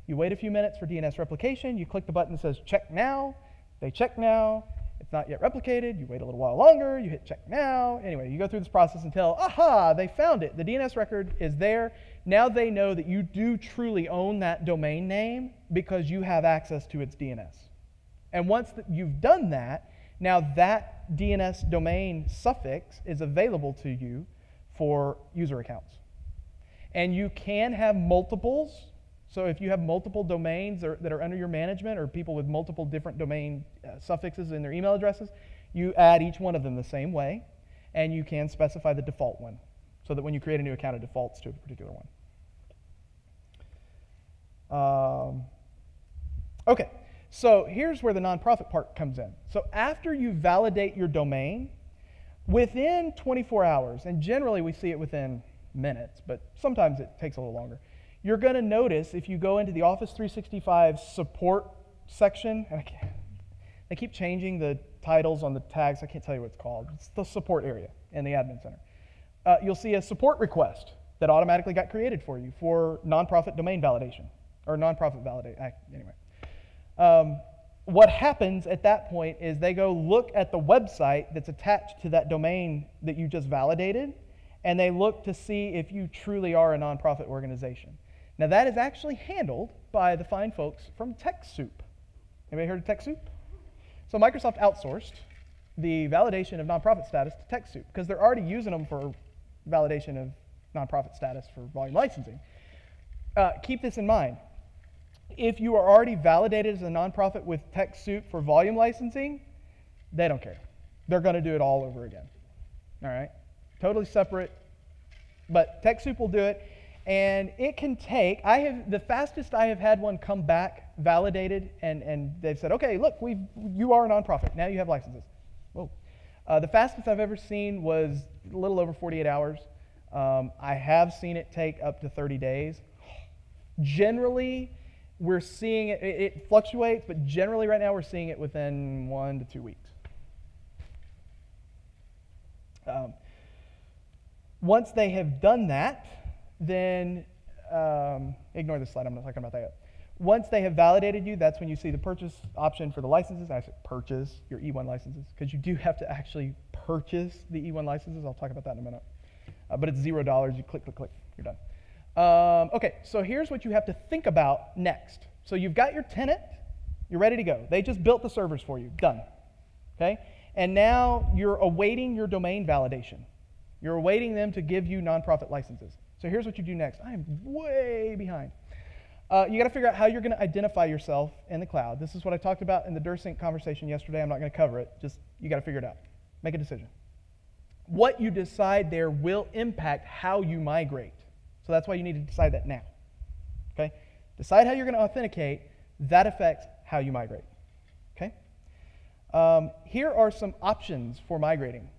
You wait a few minutes for DNS replication. You click the button that says check now. They check now. It's not yet replicated. You wait a little while longer. You hit check now. Anyway, you go through this process until, aha, they found it. The DNS record is there. Now they know that you do truly own that domain name because you have access to its DNS. And once you've done that, now that DNS domain suffix is available to you for user accounts. And you can have multiples. So if you have multiple domains that are under your management or people with multiple different domain suffixes in their email addresses, you add each one of them the same way, and you can specify the default one so that when you create a new account, it defaults to a particular one. Okay, so here's where the nonprofit part comes in. So after you validate your domain, within 24 hours, and generally we see it within minutes, but sometimes it takes a little longer, you're going to notice if you go into the Office 365 support section, and they keep changing the titles on the tags. I can't tell you what it's called. It's the support area in the admin center. You'll see a support request that automatically got created for you for nonprofit domain validation, or nonprofit validate. Anyway. What happens at that point is they go look at the website that's attached to that domain that you just validated, and they look to see if you truly are a nonprofit organization. Now that is actually handled by the fine folks from TechSoup. Anybody heard of TechSoup? So Microsoft outsourced the validation of nonprofit status to TechSoup because they're already using them for validation of nonprofit status for volume licensing. Keep this in mind. If you are already validated as a nonprofit with TechSoup for volume licensing, they don't care. They're going to do it all over again. All right? Totally separate, but TechSoup will do it. And it can take, the fastest I have had one come back validated, and they've said, okay, look, you are a nonprofit. Now you have licenses. Whoa. The fastest I've ever seen was a little over 48 hours. I have seen it take up to 30 days. Generally, we're seeing it fluctuates, but generally right now we're seeing it within 1 to 2 weeks. Once they have done that, then ignore this slide, I'm not talking about that yet. Once they have validated you, that's when you see the purchase option for the licenses. I said purchase your E1 licenses, because you do have to actually purchase the E1 licenses. I'll talk about that in a minute. But it's $0. You click, click, click, you're done. Okay, so here's what you have to think about next. So you've got your tenant, you're ready to go. They just built the servers for you, done. Okay? And now you're awaiting your domain validation. You're awaiting them to give you nonprofit licenses. So here's what you do next. I am way behind. You got to figure out how you're going to identify yourself in the cloud. This is what I talked about in the DirSync conversation yesterday. I'm not going to cover it. Just you got to figure it out. Make a decision. What you decide there will impact how you migrate. So that's why you need to decide that now. Okay? Decide how you're going to authenticate. That affects how you migrate. Okay? Here are some options for migrating.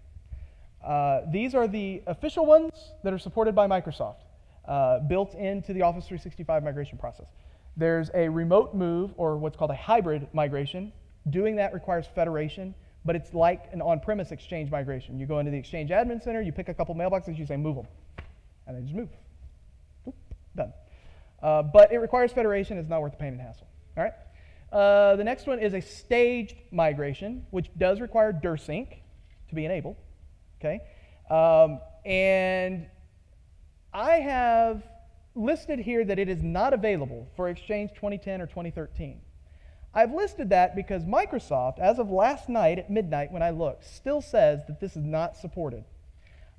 These are the official ones that are supported by Microsoft, built into the Office 365 migration process. There's a remote move, or what's called a hybrid migration. Doing that requires federation, but it's like an on-premise Exchange migration. You go into the Exchange Admin Center, you pick a couple mailboxes, you say move them, and they just move. Boop, done. But it requires federation. It's not worth the pain and hassle. All right. The next one is a staged migration, which does require DirSync to be enabled. Okay, and I have listed here that it is not available for Exchange 2010 or 2013. I've listed that because Microsoft, as of last night at midnight when I looked, still says that this is not supported.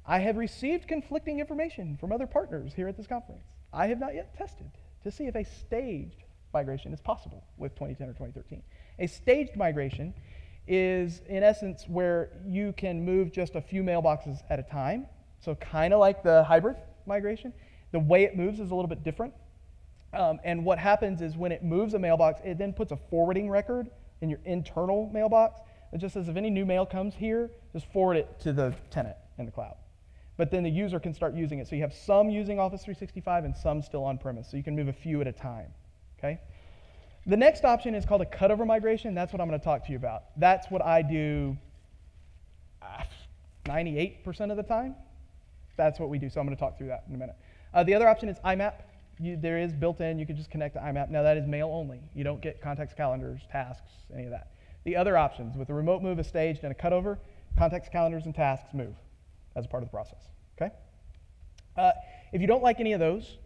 I have received conflicting information from other partners here at this conference. I have not yet tested to see if a staged migration is possible with 2010 or 2013. A staged migration is, in essence, where you can move just a few mailboxes at a time. So kind of like the hybrid migration. The way it moves is a little bit different. And what happens is when it moves a mailbox, it then puts a forwarding record in your internal mailbox. It just says if any new mail comes here, just forward it to the tenant in the cloud. But then the user can start using it. So you have some using Office 365 and some still on-premise. So you can move a few at a time. Okay? The next option is called a cutover migration. That's what I'm going to talk to you about. That's what I do 98% of the time. That's what we do. So I'm going to talk through that in a minute. The other option is IMAP. There is built in. You can just connect to IMAP. Now, that is mail only. You don't get contacts, calendars, tasks, any of that. The other options, with a remote move, a staged, and a cutover, contacts, calendars, and tasks move as a part of the process. Okay? If you don't like any of those,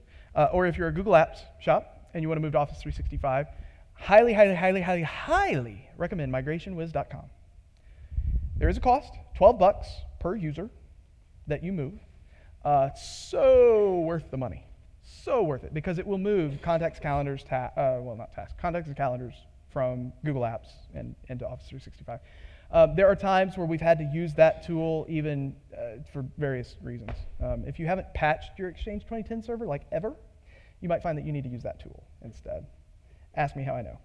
or if you're a Google Apps shop and you want to move to Office 365, highly, highly, highly, highly, highly recommend migrationwiz.com. There is a cost, $12 per user that you move. So worth the money. So worth it, because it will move contacts, calendars, well, not tasks, contacts and calendars from Google Apps and into Office 365. There are times where we've had to use that tool even for various reasons. If you haven't patched your Exchange 2010 server, like ever, you might find that you need to use that tool instead. Ask me how I know.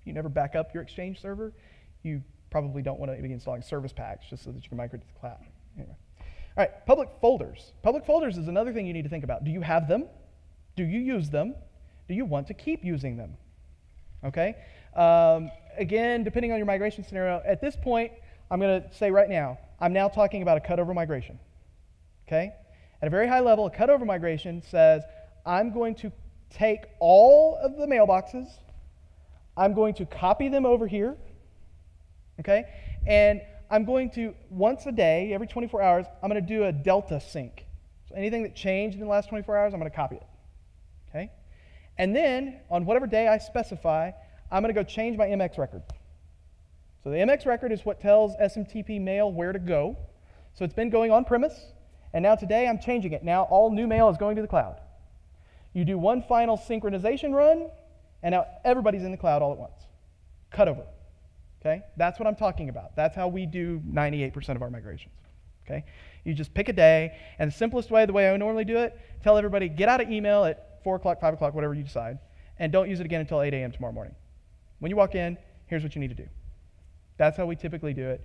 If you never back up your Exchange server, you probably don't want to be installing service packs just so that you can migrate to the cloud. Anyway. All right, public folders. Public folders is another thing you need to think about. Do you have them? Do you use them? Do you want to keep using them? Okay? Again, depending on your migration scenario, at this point, I'm going to say right now, I'm now talking about a cutover migration. Okay? At a very high level, a cutover migration says, I'm going to take all of the mailboxes, I'm going to copy them over here, okay? And I'm going to, once a day, every 24 hours, I'm going to do a delta sync. So anything that changed in the last 24 hours, I'm going to copy it, okay? And then, on whatever day I specify, I'm going to go change my MX record. So the MX record is what tells SMTP mail where to go. So it's been going on premise, and now today I'm changing it. Now all new mail is going to the cloud. You do one final synchronization run, and now everybody's in the cloud all at once. Cutover. Okay? That's what I'm talking about. That's how we do 98% of our migrations. Okay? You just pick a day, and the simplest way, the way I normally do it, tell everybody, get out of email at 4 o'clock, 5 o'clock, whatever you decide, and don't use it again until 8 a.m. tomorrow morning. When you walk in, here's what you need to do. That's how we typically do it.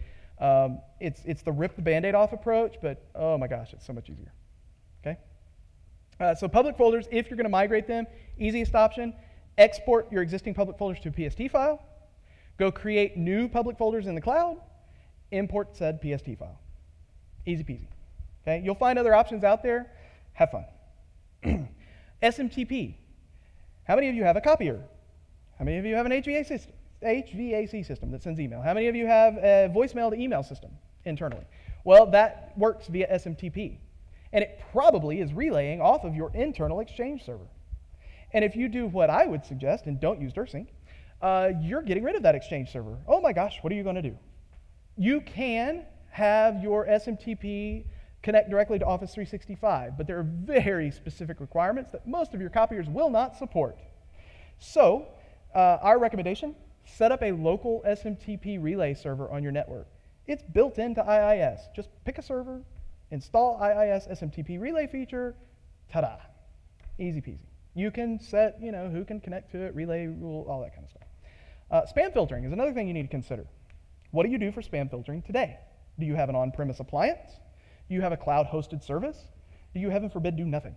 It's the rip the Band-Aid off approach, but oh my gosh, it's so much easier. Okay? So public folders, if you're going to migrate them, easiest option, export your existing public folders to a PST file, go create new public folders in the cloud, import said PST file. Easy peasy. Okay? You'll find other options out there. Have fun. SMTP. How many of you have a copier? How many of you have an HVAC system that sends email? How many of you have a voicemail to email system internally? Well, that works via SMTP. And it probably is relaying off of your internal Exchange server. And if you do what I would suggest and don't use DirSync, you're getting rid of that Exchange server. Oh my gosh, what are you going to do? You can have your SMTP connect directly to Office 365, but there are very specific requirements that most of your copiers will not support. So, our recommendation, set up a local SMTP relay server on your network. It's built into IIS. Just pick a server, install IIS SMTP relay feature, ta-da. Easy peasy. You can set, who can connect to it, relay rule, all that kind of stuff. Spam filtering is another thing you need to consider. What do you do for spam filtering today? Do you have an on-premise appliance? Do you have a cloud-hosted service? Do you, heaven forbid, do nothing?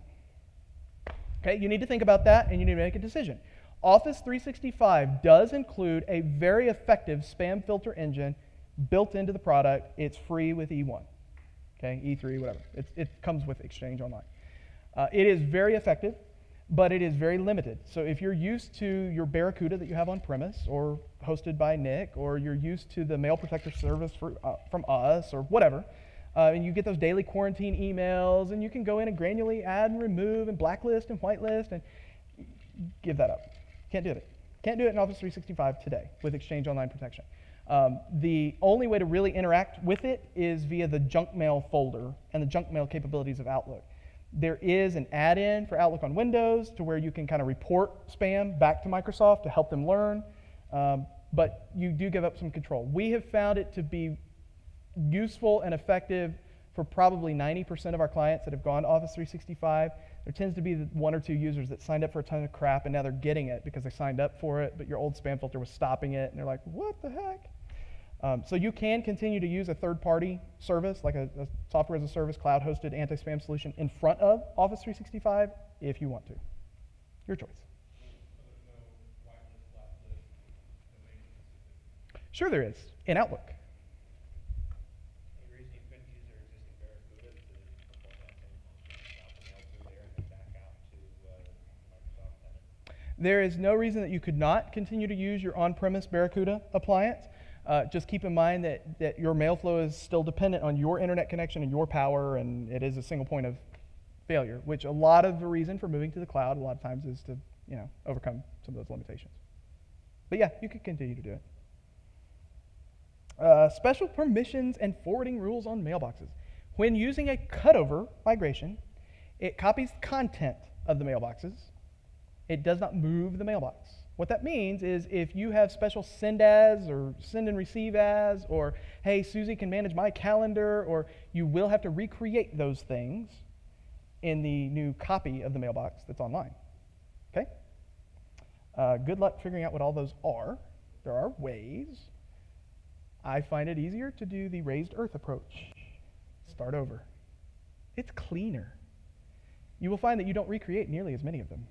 Okay, you need to think about that, and you need to make a decision. Office 365 does include a very effective spam filter engine built into the product. It's free with E1, okay, E3, whatever. It comes with Exchange Online. It is very effective, but it is very limited. So if you're used to your Barracuda that you have on premise or hosted by Nick, or you're used to the Mail Protector service from us or whatever, and you get those daily quarantine emails, and you can go in and granularly add and remove and blacklist and whitelist, and give that up. Can't do it. Can't do it in Office 365 today with Exchange Online protection. The only way to really interact with it is via the junk mail folder and the junk mail capabilities of Outlook. There is an add-in for Outlook on Windows to where you can kind of report spam back to Microsoft to help them learn, but you do give up some control. We have found it to be useful and effective for probably 90% of our clients that have gone to Office 365. There tends to be one or two users that signed up for a ton of crap, and now they're getting it because they signed up for it, but your old spam filter was stopping it, and they're like, what the heck? So you can continue to use a third-party service, like a software as a service, cloud-hosted anti-spam solution in front of Office 365 if you want to. Your choice. Sure there is, in Outlook. Any reason you couldn't use their existing Barracuda to perform that same function, drop the mail through there and then back out to Microsoft tenant? There is no reason that you could not continue to use your on-premise Barracuda appliance. Just keep in mind that your mail flow is still dependent on your internet connection and your power, and it is a single point of failure, which a lot of the reason for moving to the cloud a lot of times is to overcome some of those limitations. But yeah, you could continue to do it. Special permissions and forwarding rules on mailboxes. When using a cutover migration, it copies content of the mailboxes. It does not move the mailbox. What that means is if you have special send as or send and receive as, or hey, Susie can manage my calendar, or you will have to recreate those things in the new copy of the mailbox that's online. Okay? Good luck figuring out what all those are. There are ways. I find it easier to do the raised earth approach. Start over. It's cleaner. You will find that you don't recreate nearly as many of them.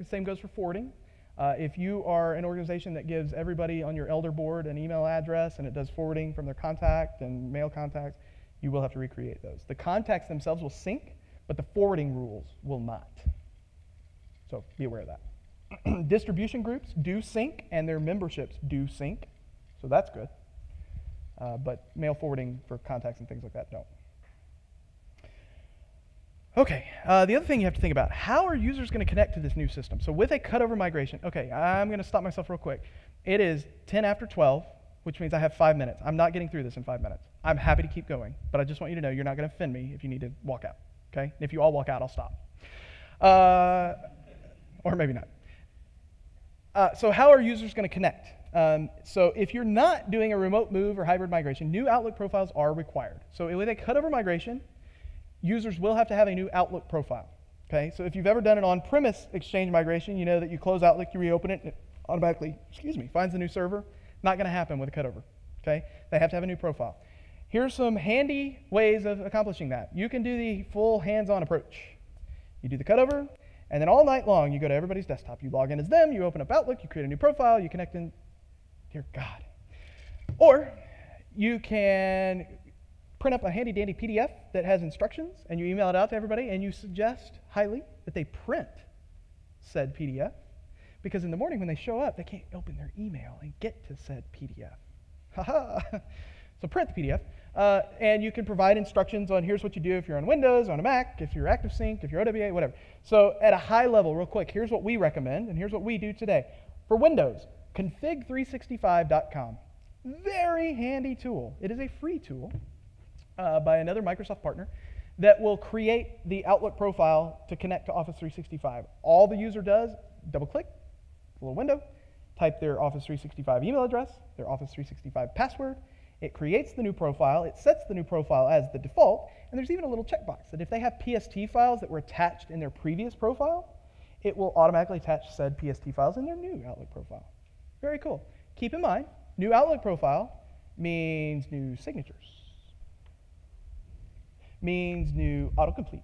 Same goes for forwarding. If you are an organization that gives everybody on your elder board an email address and it does forwarding from their contact and mail contacts, you will have to recreate those. The contacts themselves will sync, but the forwarding rules will not. So be aware of that. Distribution groups do sync, and their memberships do sync, so that's good. But mail forwarding for contacts and things like that don't. Okay, the other thing you have to think about, how are users going to connect to this new system? So with a cutover migration, okay, I'm going to stop myself real quick. It is 10 after 12, which means I have 5 minutes. I'm not getting through this in 5 minutes. I'm happy to keep going, but I just want you to know you're not going to offend me if you need to walk out, okay? And if you all walk out, I'll stop. Or maybe not. So how are users going to connect? So if you're not doing a remote move or hybrid migration, new Outlook profiles are required. So with a cutover migration, users will have to have a new Outlook profile. Okay, so if you've ever done an on-premise Exchange migration, you know that you close Outlook, you reopen it, and it automatically, finds the new server. Not going to happen with a cutover. Okay, they have to have a new profile. Here's some handy ways of accomplishing that. You can do the full hands-on approach. You do the cutover, and then all night long, you go to everybody's desktop. You log in as them, you open up Outlook, you create a new profile, you connect in. Dear God. Or you can print up a handy-dandy PDF that has instructions, and you email it out to everybody, and you suggest highly that they print said PDF, because in the morning when they show up, they can't open their email and get to said PDF. Ha-ha! So print the PDF, and you can provide instructions on here's what you do if you're on Windows, on a Mac, if you're ActiveSync, if you're OWA, whatever. So at a high level, real quick, here's what we recommend, and here's what we do today. For Windows, config365.com. Very handy tool. It is a free tool. by another Microsoft partner that will create the Outlook profile to connect to Office 365. All the user does, double click, a little window, type their Office 365 email address, their Office 365 password. It creates the new profile. It sets the new profile as the default. And there's even a little checkbox that if they have PST files that were attached in their previous profile, it will automatically attach said PST files in their new Outlook profile. Very cool. Keep in mind, new Outlook profile means new signatures, means new autocomplete.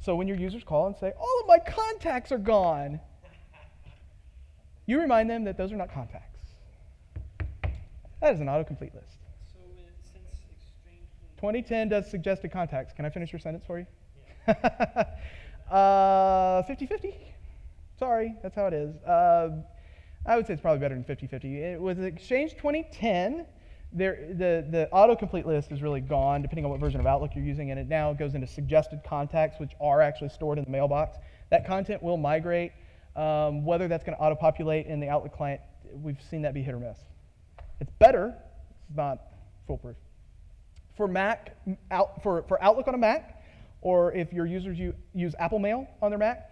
So when your users call and say, all of my contacts are gone, you remind them that those are not contacts. That is an autocomplete list. So since Exchange 2010 does suggested contacts. Can I finish your sentence for you? Yeah. 50-50. Sorry, that's how it is. I would say it's probably better than 50-50. With Exchange 2010, the autocomplete list is really gone, depending on what version of Outlook you're using, and it now goes into suggested contacts, which are actually stored in the mailbox. That content will migrate. Whether that's going to auto-populate in the Outlook client, we've seen that be hit or miss. It's better. It's not foolproof. For Mac, for Outlook on a Mac, or if your users use Apple Mail on their Mac,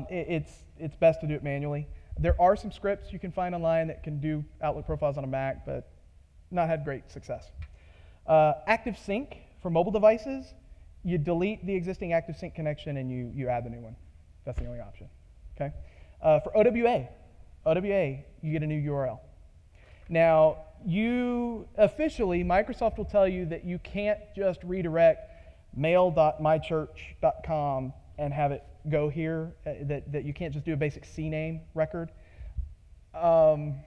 it's best to do it manually. There are some scripts you can find online that can do Outlook profiles on a Mac, but not had great success. Active Sync for mobile devices, you delete the existing Active Sync connection and you add the new one. That's the only option. Okay. For OWA, you get a new URL. Now, Microsoft will tell you that you can't just redirect mail.mychurch.com and have it go here, that you can't just do a basic CNAME record. I'm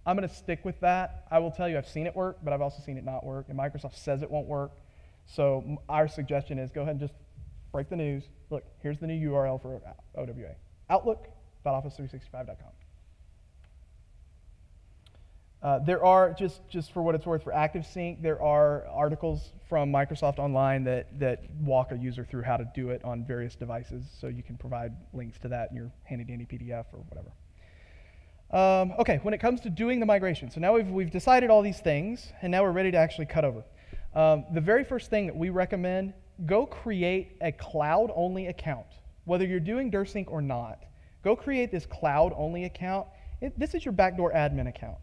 going to stick with that. I will tell you I've seen it work, but I've also seen it not work, and Microsoft says it won't work. So our suggestion is go ahead and just break the news. Look, here's the new URL for OWA. Outlook.office365.com. There are, just for what it's worth, for Active Sync, there are articles from Microsoft Online that walk a user through how to do it on various devices, so you can provide links to that in your handy-dandy PDF or whatever. Okay, when it comes to doing the migration, so now we've decided all these things, and now we're ready to actually cut over. The very first thing that we recommend, go create a cloud-only account. Whether you're doing DirSync or not, go create this cloud-only account. This is your backdoor admin account.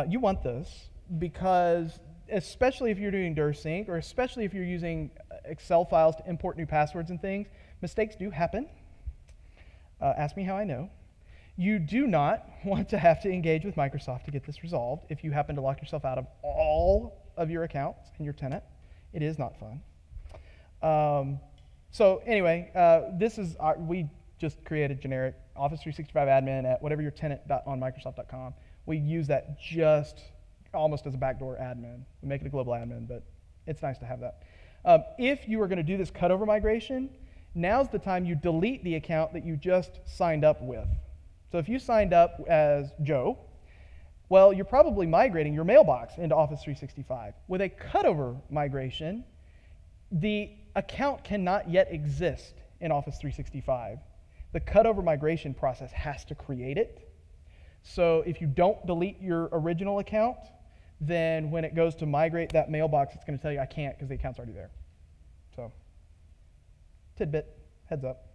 You want this because, especially if you're doing DirSync, or especially if you're using Excel files to import new passwords and things, mistakes do happen. Ask me how I know. You do not want to have to engage with Microsoft to get this resolved if you happen to lock yourself out of all of your accounts in your tenant. It is not fun. So anyway, we just created generic Office 365 admin at whatever your tenant.onmicrosoft.com. We use that just almost as a backdoor admin. We make it a global admin, but it's nice to have that. If you are going to do this cutover migration, now's the time you delete the account that you just signed up with. So if you signed up as Joe, well, you're probably migrating your mailbox into Office 365. With a cutover migration, the account cannot yet exist in Office 365. The cutover migration process has to create it. So if you don't delete your original account, then when it goes to migrate that mailbox, it's going to tell you I can't because the account's already there. So, tidbit, heads up.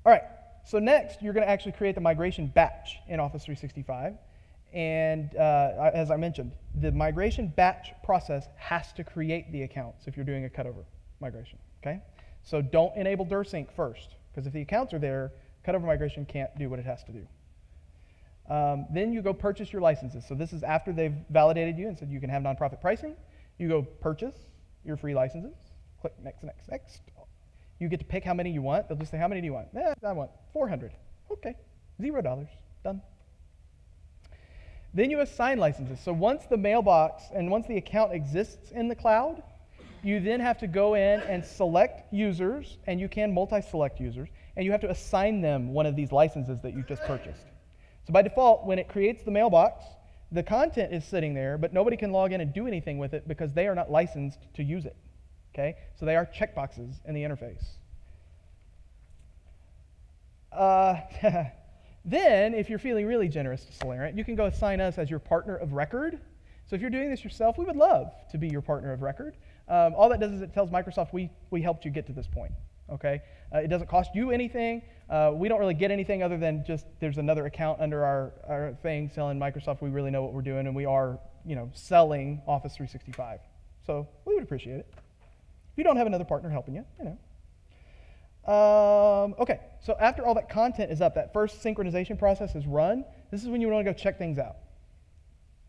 All right, so next you're going to actually create the migration batch in Office 365. And as I mentioned, the migration batch process has to create the accounts if you're doing a cutover migration, okay? So don't enable DirSync first, because if the accounts are there, cutover migration can't do what it has to do. Then you go purchase your licenses. So this is after they've validated you and said you can have nonprofit pricing. You go purchase your free licenses. Click next, next, next. You get to pick how many you want. They'll just say, how many do you want? I want 400. Okay, $0, done. Then you assign licenses. So once the mailbox and once the account exists in the cloud, you then have to go in and select users, and you can multi-select users, and you have to assign them one of these licenses that you just purchased. So by default, when it creates the mailbox, the content is sitting there, but nobody can log in and do anything with it because they are not licensed to use it. Okay? So they are checkboxes in the interface. Then, if you're feeling really generous to Solarant, you can go assign us as your partner of record. So if you're doing this yourself, we would love to be your partner of record. All that does is it tells Microsoft we helped you get to this point. Okay, it doesn't cost you anything. We don't really get anything other than just there's another account under our thing selling Microsoft. We really know what we're doing, and we are selling Office 365. So we would appreciate it. If you don't have another partner helping you, Okay, so after all that content is up, that first synchronization process is run, this is when you want to go check things out.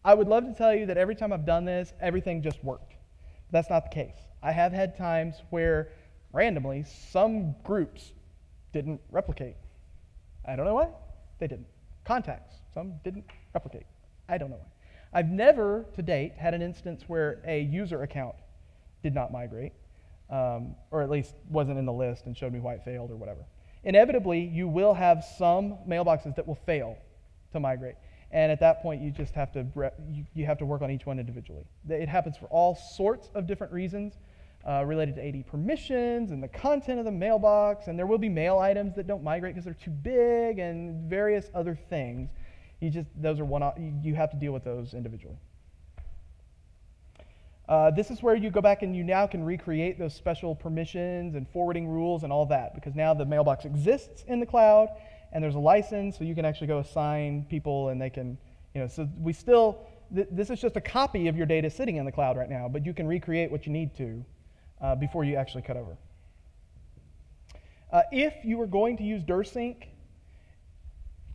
I would love to tell you that every time I've done this, everything just worked. But that's not the case. I have had times where randomly some groups didn't replicate. I don't know why. They didn't. Contacts, some didn't replicate. I don't know why. I've never to date had an instance where a user account did not migrate. Or at least wasn't in the list and showed me why it failed or whatever. Inevitably, you will have some mailboxes that will fail to migrate. And at that point, you just have to you have to work on each one individually. It happens for all sorts of different reasons related to AD permissions and the content of the mailbox. And there will be mail items that don't migrate because they're too big and various other things. Those are you have to deal with those individually. This is where you go back and you now can recreate those special permissions and forwarding rules and all that, because now the mailbox exists in the cloud and there's a license, so you can actually go assign people and they can, so we still, this is just a copy of your data sitting in the cloud right now, but you can recreate what you need to before you actually cut over. If you are going to use DirSync,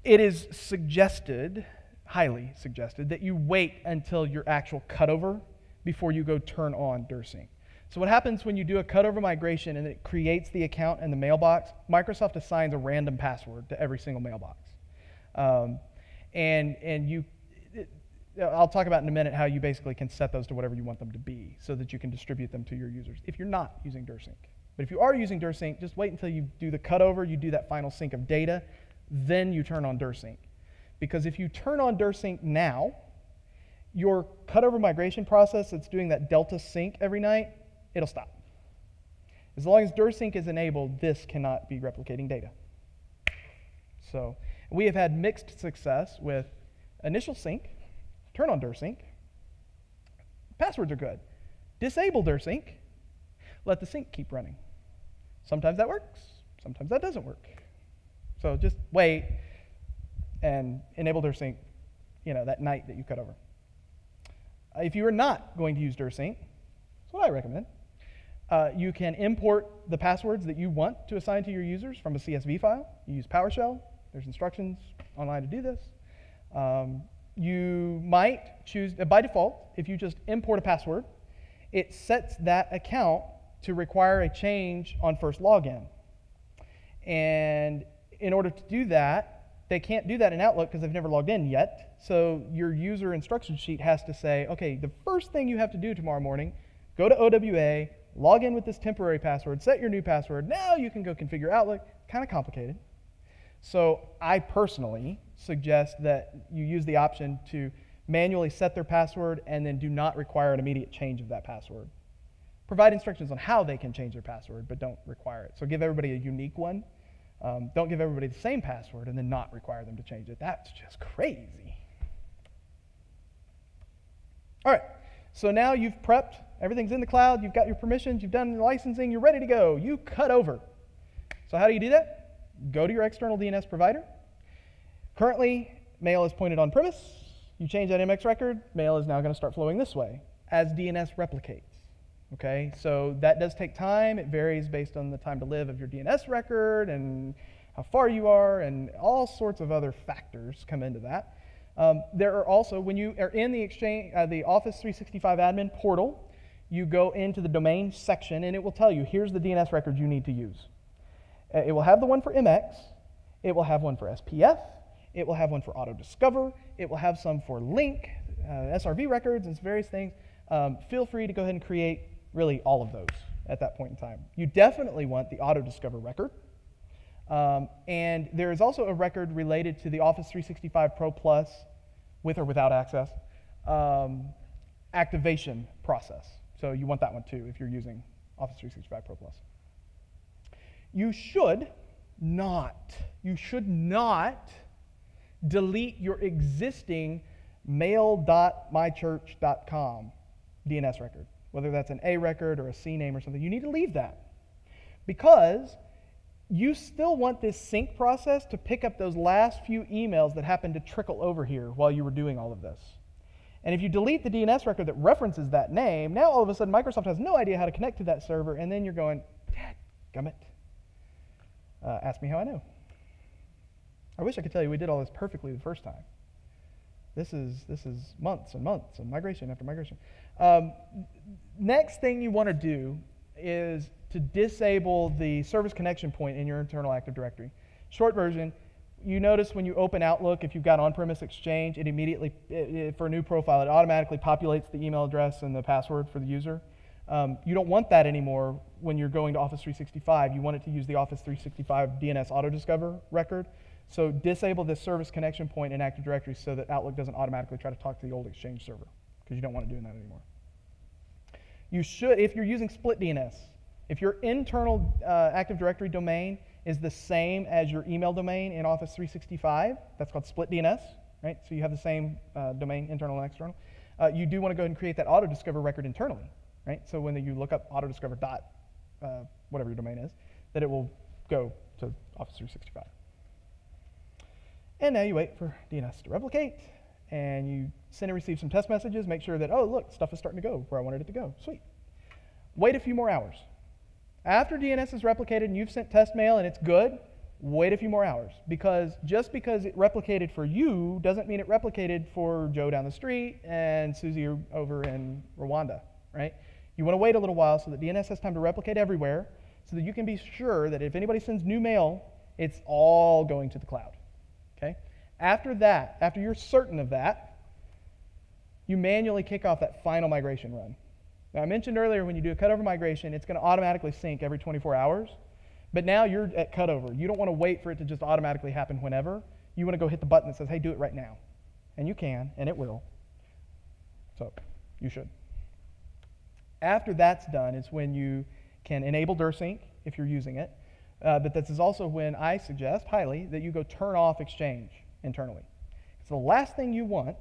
it is suggested, highly suggested, that you wait until your actual cutover before you go turn on DirSync. So what happens when you do a cutover migration and it creates the account and the mailbox, Microsoft assigns a random password to every single mailbox. I'll talk about in a minute how you basically can set those to whatever you want them to be so that you can distribute them to your users if you're not using DirSync. But if you are using DirSync, just wait until you do the cutover, you do that final sync of data, then you turn on DirSync. Because if you turn on DirSync now, your cutover migration process that's doing that delta sync every night, it'll stop. As long as DirSync is enabled, this cannot be replicating data. So we have had mixed success with initial sync, turn on DirSync, passwords are good. Disable DirSync, let the sync keep running. Sometimes that works, sometimes that doesn't work. So just wait and enable DirSync, that night that you cut over. If you are not going to use DirSync, that's what I recommend. You can import the passwords that you want to assign to your users from a CSV file. You use PowerShell. There's instructions online to do this. You might choose, by default, if you just import a password, it sets that account to require a change on first login. And in order to do that, they can't do that in Outlook because they've never logged in yet. So your user instruction sheet has to say, okay, the first thing you have to do tomorrow morning, go to OWA, log in with this temporary password, set your new password. Now you can go configure Outlook. Kind of complicated. So I personally suggest that you use the option to manually set their password and then do not require an immediate change of that password. Provide instructions on how they can change their password, but don't require it. So give everybody a unique one. Don't give everybody the same password and then not require them to change it. That's just crazy. All right, so now you've prepped. Everything's in the cloud. You've got your permissions. You've done the licensing. You're ready to go. You cut over. So how do you do that? Go to your external DNS provider. Currently, mail is pointed on premise. You change that MX record. Mail is now going to start flowing this way as DNS replicates. Okay, so that does take time. It varies based on the time to live of your DNS record and how far you are, and all sorts of other factors come into that. There are also, when you are in the the Office 365 admin portal, you go into the domain section and it will tell you, here's the DNS records you need to use. It will have the one for MX, it will have one for SPF, it will have one for auto-discover, it will have some for link, SRV records, and various things. Feel free to go ahead and create really all of those at that point in time. You definitely want the auto-discover record. And there is also a record related to the Office 365 Pro Plus, with or without access, activation process. So you want that one too if you're using Office 365 Pro Plus. You should not delete your existing mail.mychurch.com DNS record, whether that's an A record or a C name or something. You need to leave that because you still want this sync process to pick up those last few emails that happened to trickle over here while you were doing all of this. And if you delete the DNS record that references that name, now all of a sudden Microsoft has no idea how to connect to that server, and then you're going, dadgummit. Ask me how I know. I wish I could tell you we did all this perfectly the first time. This is months and months and migration after migration. Next thing you want to do is to disable the service connection point in your internal Active Directory. Short version, you notice when you open Outlook, if you've got on-premise Exchange, it immediately, for a new profile, it automatically populates the email address and the password for the user. You don't want that anymore when you're going to Office 365. You want it to use the Office 365 DNS Auto-Discover record. So disable this service connection point in Active Directory so that Outlook doesn't automatically try to talk to the old Exchange server, because you don't want it doing that anymore. You should, if you're using split DNS, if your internal Active Directory domain is the same as your email domain in Office 365, that's called split DNS, right? So you have the same domain, internal and external. You do want to go ahead and create that auto-discover record internally, right? So when you look up auto-discover dot, whatever your domain is, that it will go to Office 365. And now you wait for DNS to replicate, and you send and receive some test messages, make sure that, oh, look, stuff is starting to go where I wanted it to go. Sweet. Wait a few more hours. After DNS is replicated and you've sent test mail and it's good, wait a few more hours. Because just because it replicated for you doesn't mean it replicated for Joe down the street and Susie over in Rwanda, right? You want to wait a little while so that DNS has time to replicate everywhere so that you can be sure that if anybody sends new mail, it's all going to the cloud. Okay? After that, after you're certain of that, you manually kick off that final migration run. Now, I mentioned earlier when you do a cutover migration, it's going to automatically sync every 24 hours. But now you're at cutover. You don't want to wait for it to just automatically happen whenever. You want to go hit the button that says, hey, do it right now. And you can, and it will. So you should. After that's done is when you can enable DirSync if you're using it. But this is also when I suggest highly that you go turn off Exchange internally. So the last thing you want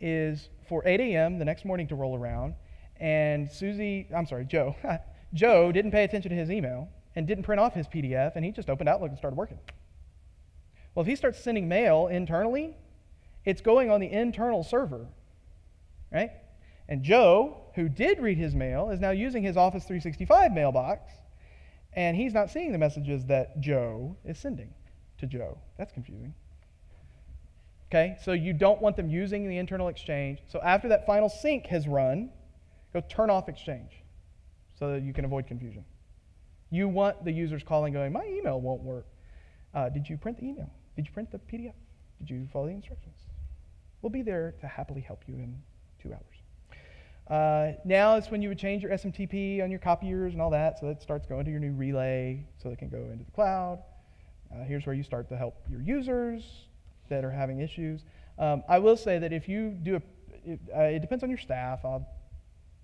is for 8 a.m. the next morning to roll around and Joe, Joe didn't pay attention to his email and didn't print off his PDF and he just opened Outlook and started working. Well, if he starts sending mail internally, it's going on the internal server, right? And Joe, who did read his mail, is now using his Office 365 mailbox. And he's not seeing the messages that Joe is sending to Joe. That's confusing. Okay, so you don't want them using the internal Exchange. So after that final sync has run, go turn off Exchange so that you can avoid confusion. You want the users calling going, my email won't work. Did you print the email? Did you print the PDF? Did you follow the instructions? We'll be there to happily help you in 2 hours. Now is when you would change your SMTP on your copiers and all that, so it starts going to your new relay so it can go into the cloud. Here's where you start to help your users that are having issues. I will say that if you do it depends on your staff,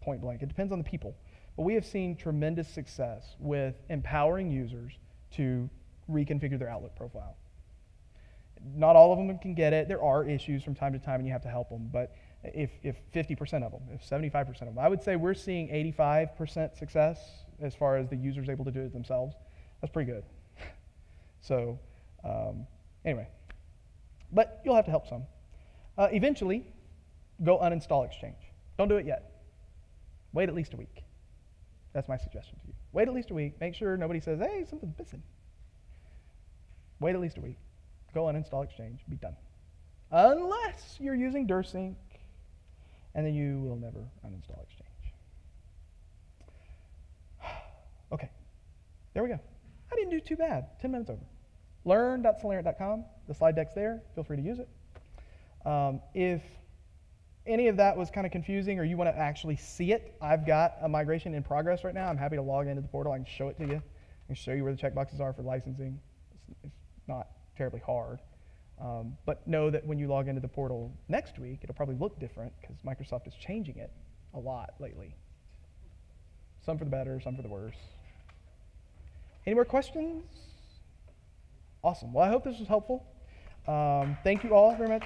point blank, it depends on the people. But we have seen tremendous success with empowering users to reconfigure their Outlook profile. Not all of them can get it. There are issues from time to time and you have to help them, but if 50% of them, if 75% of them, I would say we're seeing 85% success as far as the users able to do it themselves. That's pretty good. So anyway, but you'll have to help some. Eventually, go uninstall Exchange. Don't do it yet. Wait at least a week. That's my suggestion to you. Wait at least a week. Make sure nobody says, hey, something's missing. Wait at least a week. Go uninstall Exchange. Be done. Unless you're using DirSync, and then you will never uninstall Exchange. Okay, there we go. I didn't do too bad. 10 minutes over. Learn.solarant.com. The slide deck's there. Feel free to use it. If any of that was kind of confusing or you want to actually see it, I've got a migration in progress right now. I'm happy to log into the portal. I can show it to you. I can show you where the checkboxes are for licensing. It's not terribly hard. But know that when you log into the portal next week, it'll probably look different because Microsoft is changing it a lot lately. Some for the better, some for the worse. Any more questions? Awesome. Well, I hope this was helpful. Thank you all very much.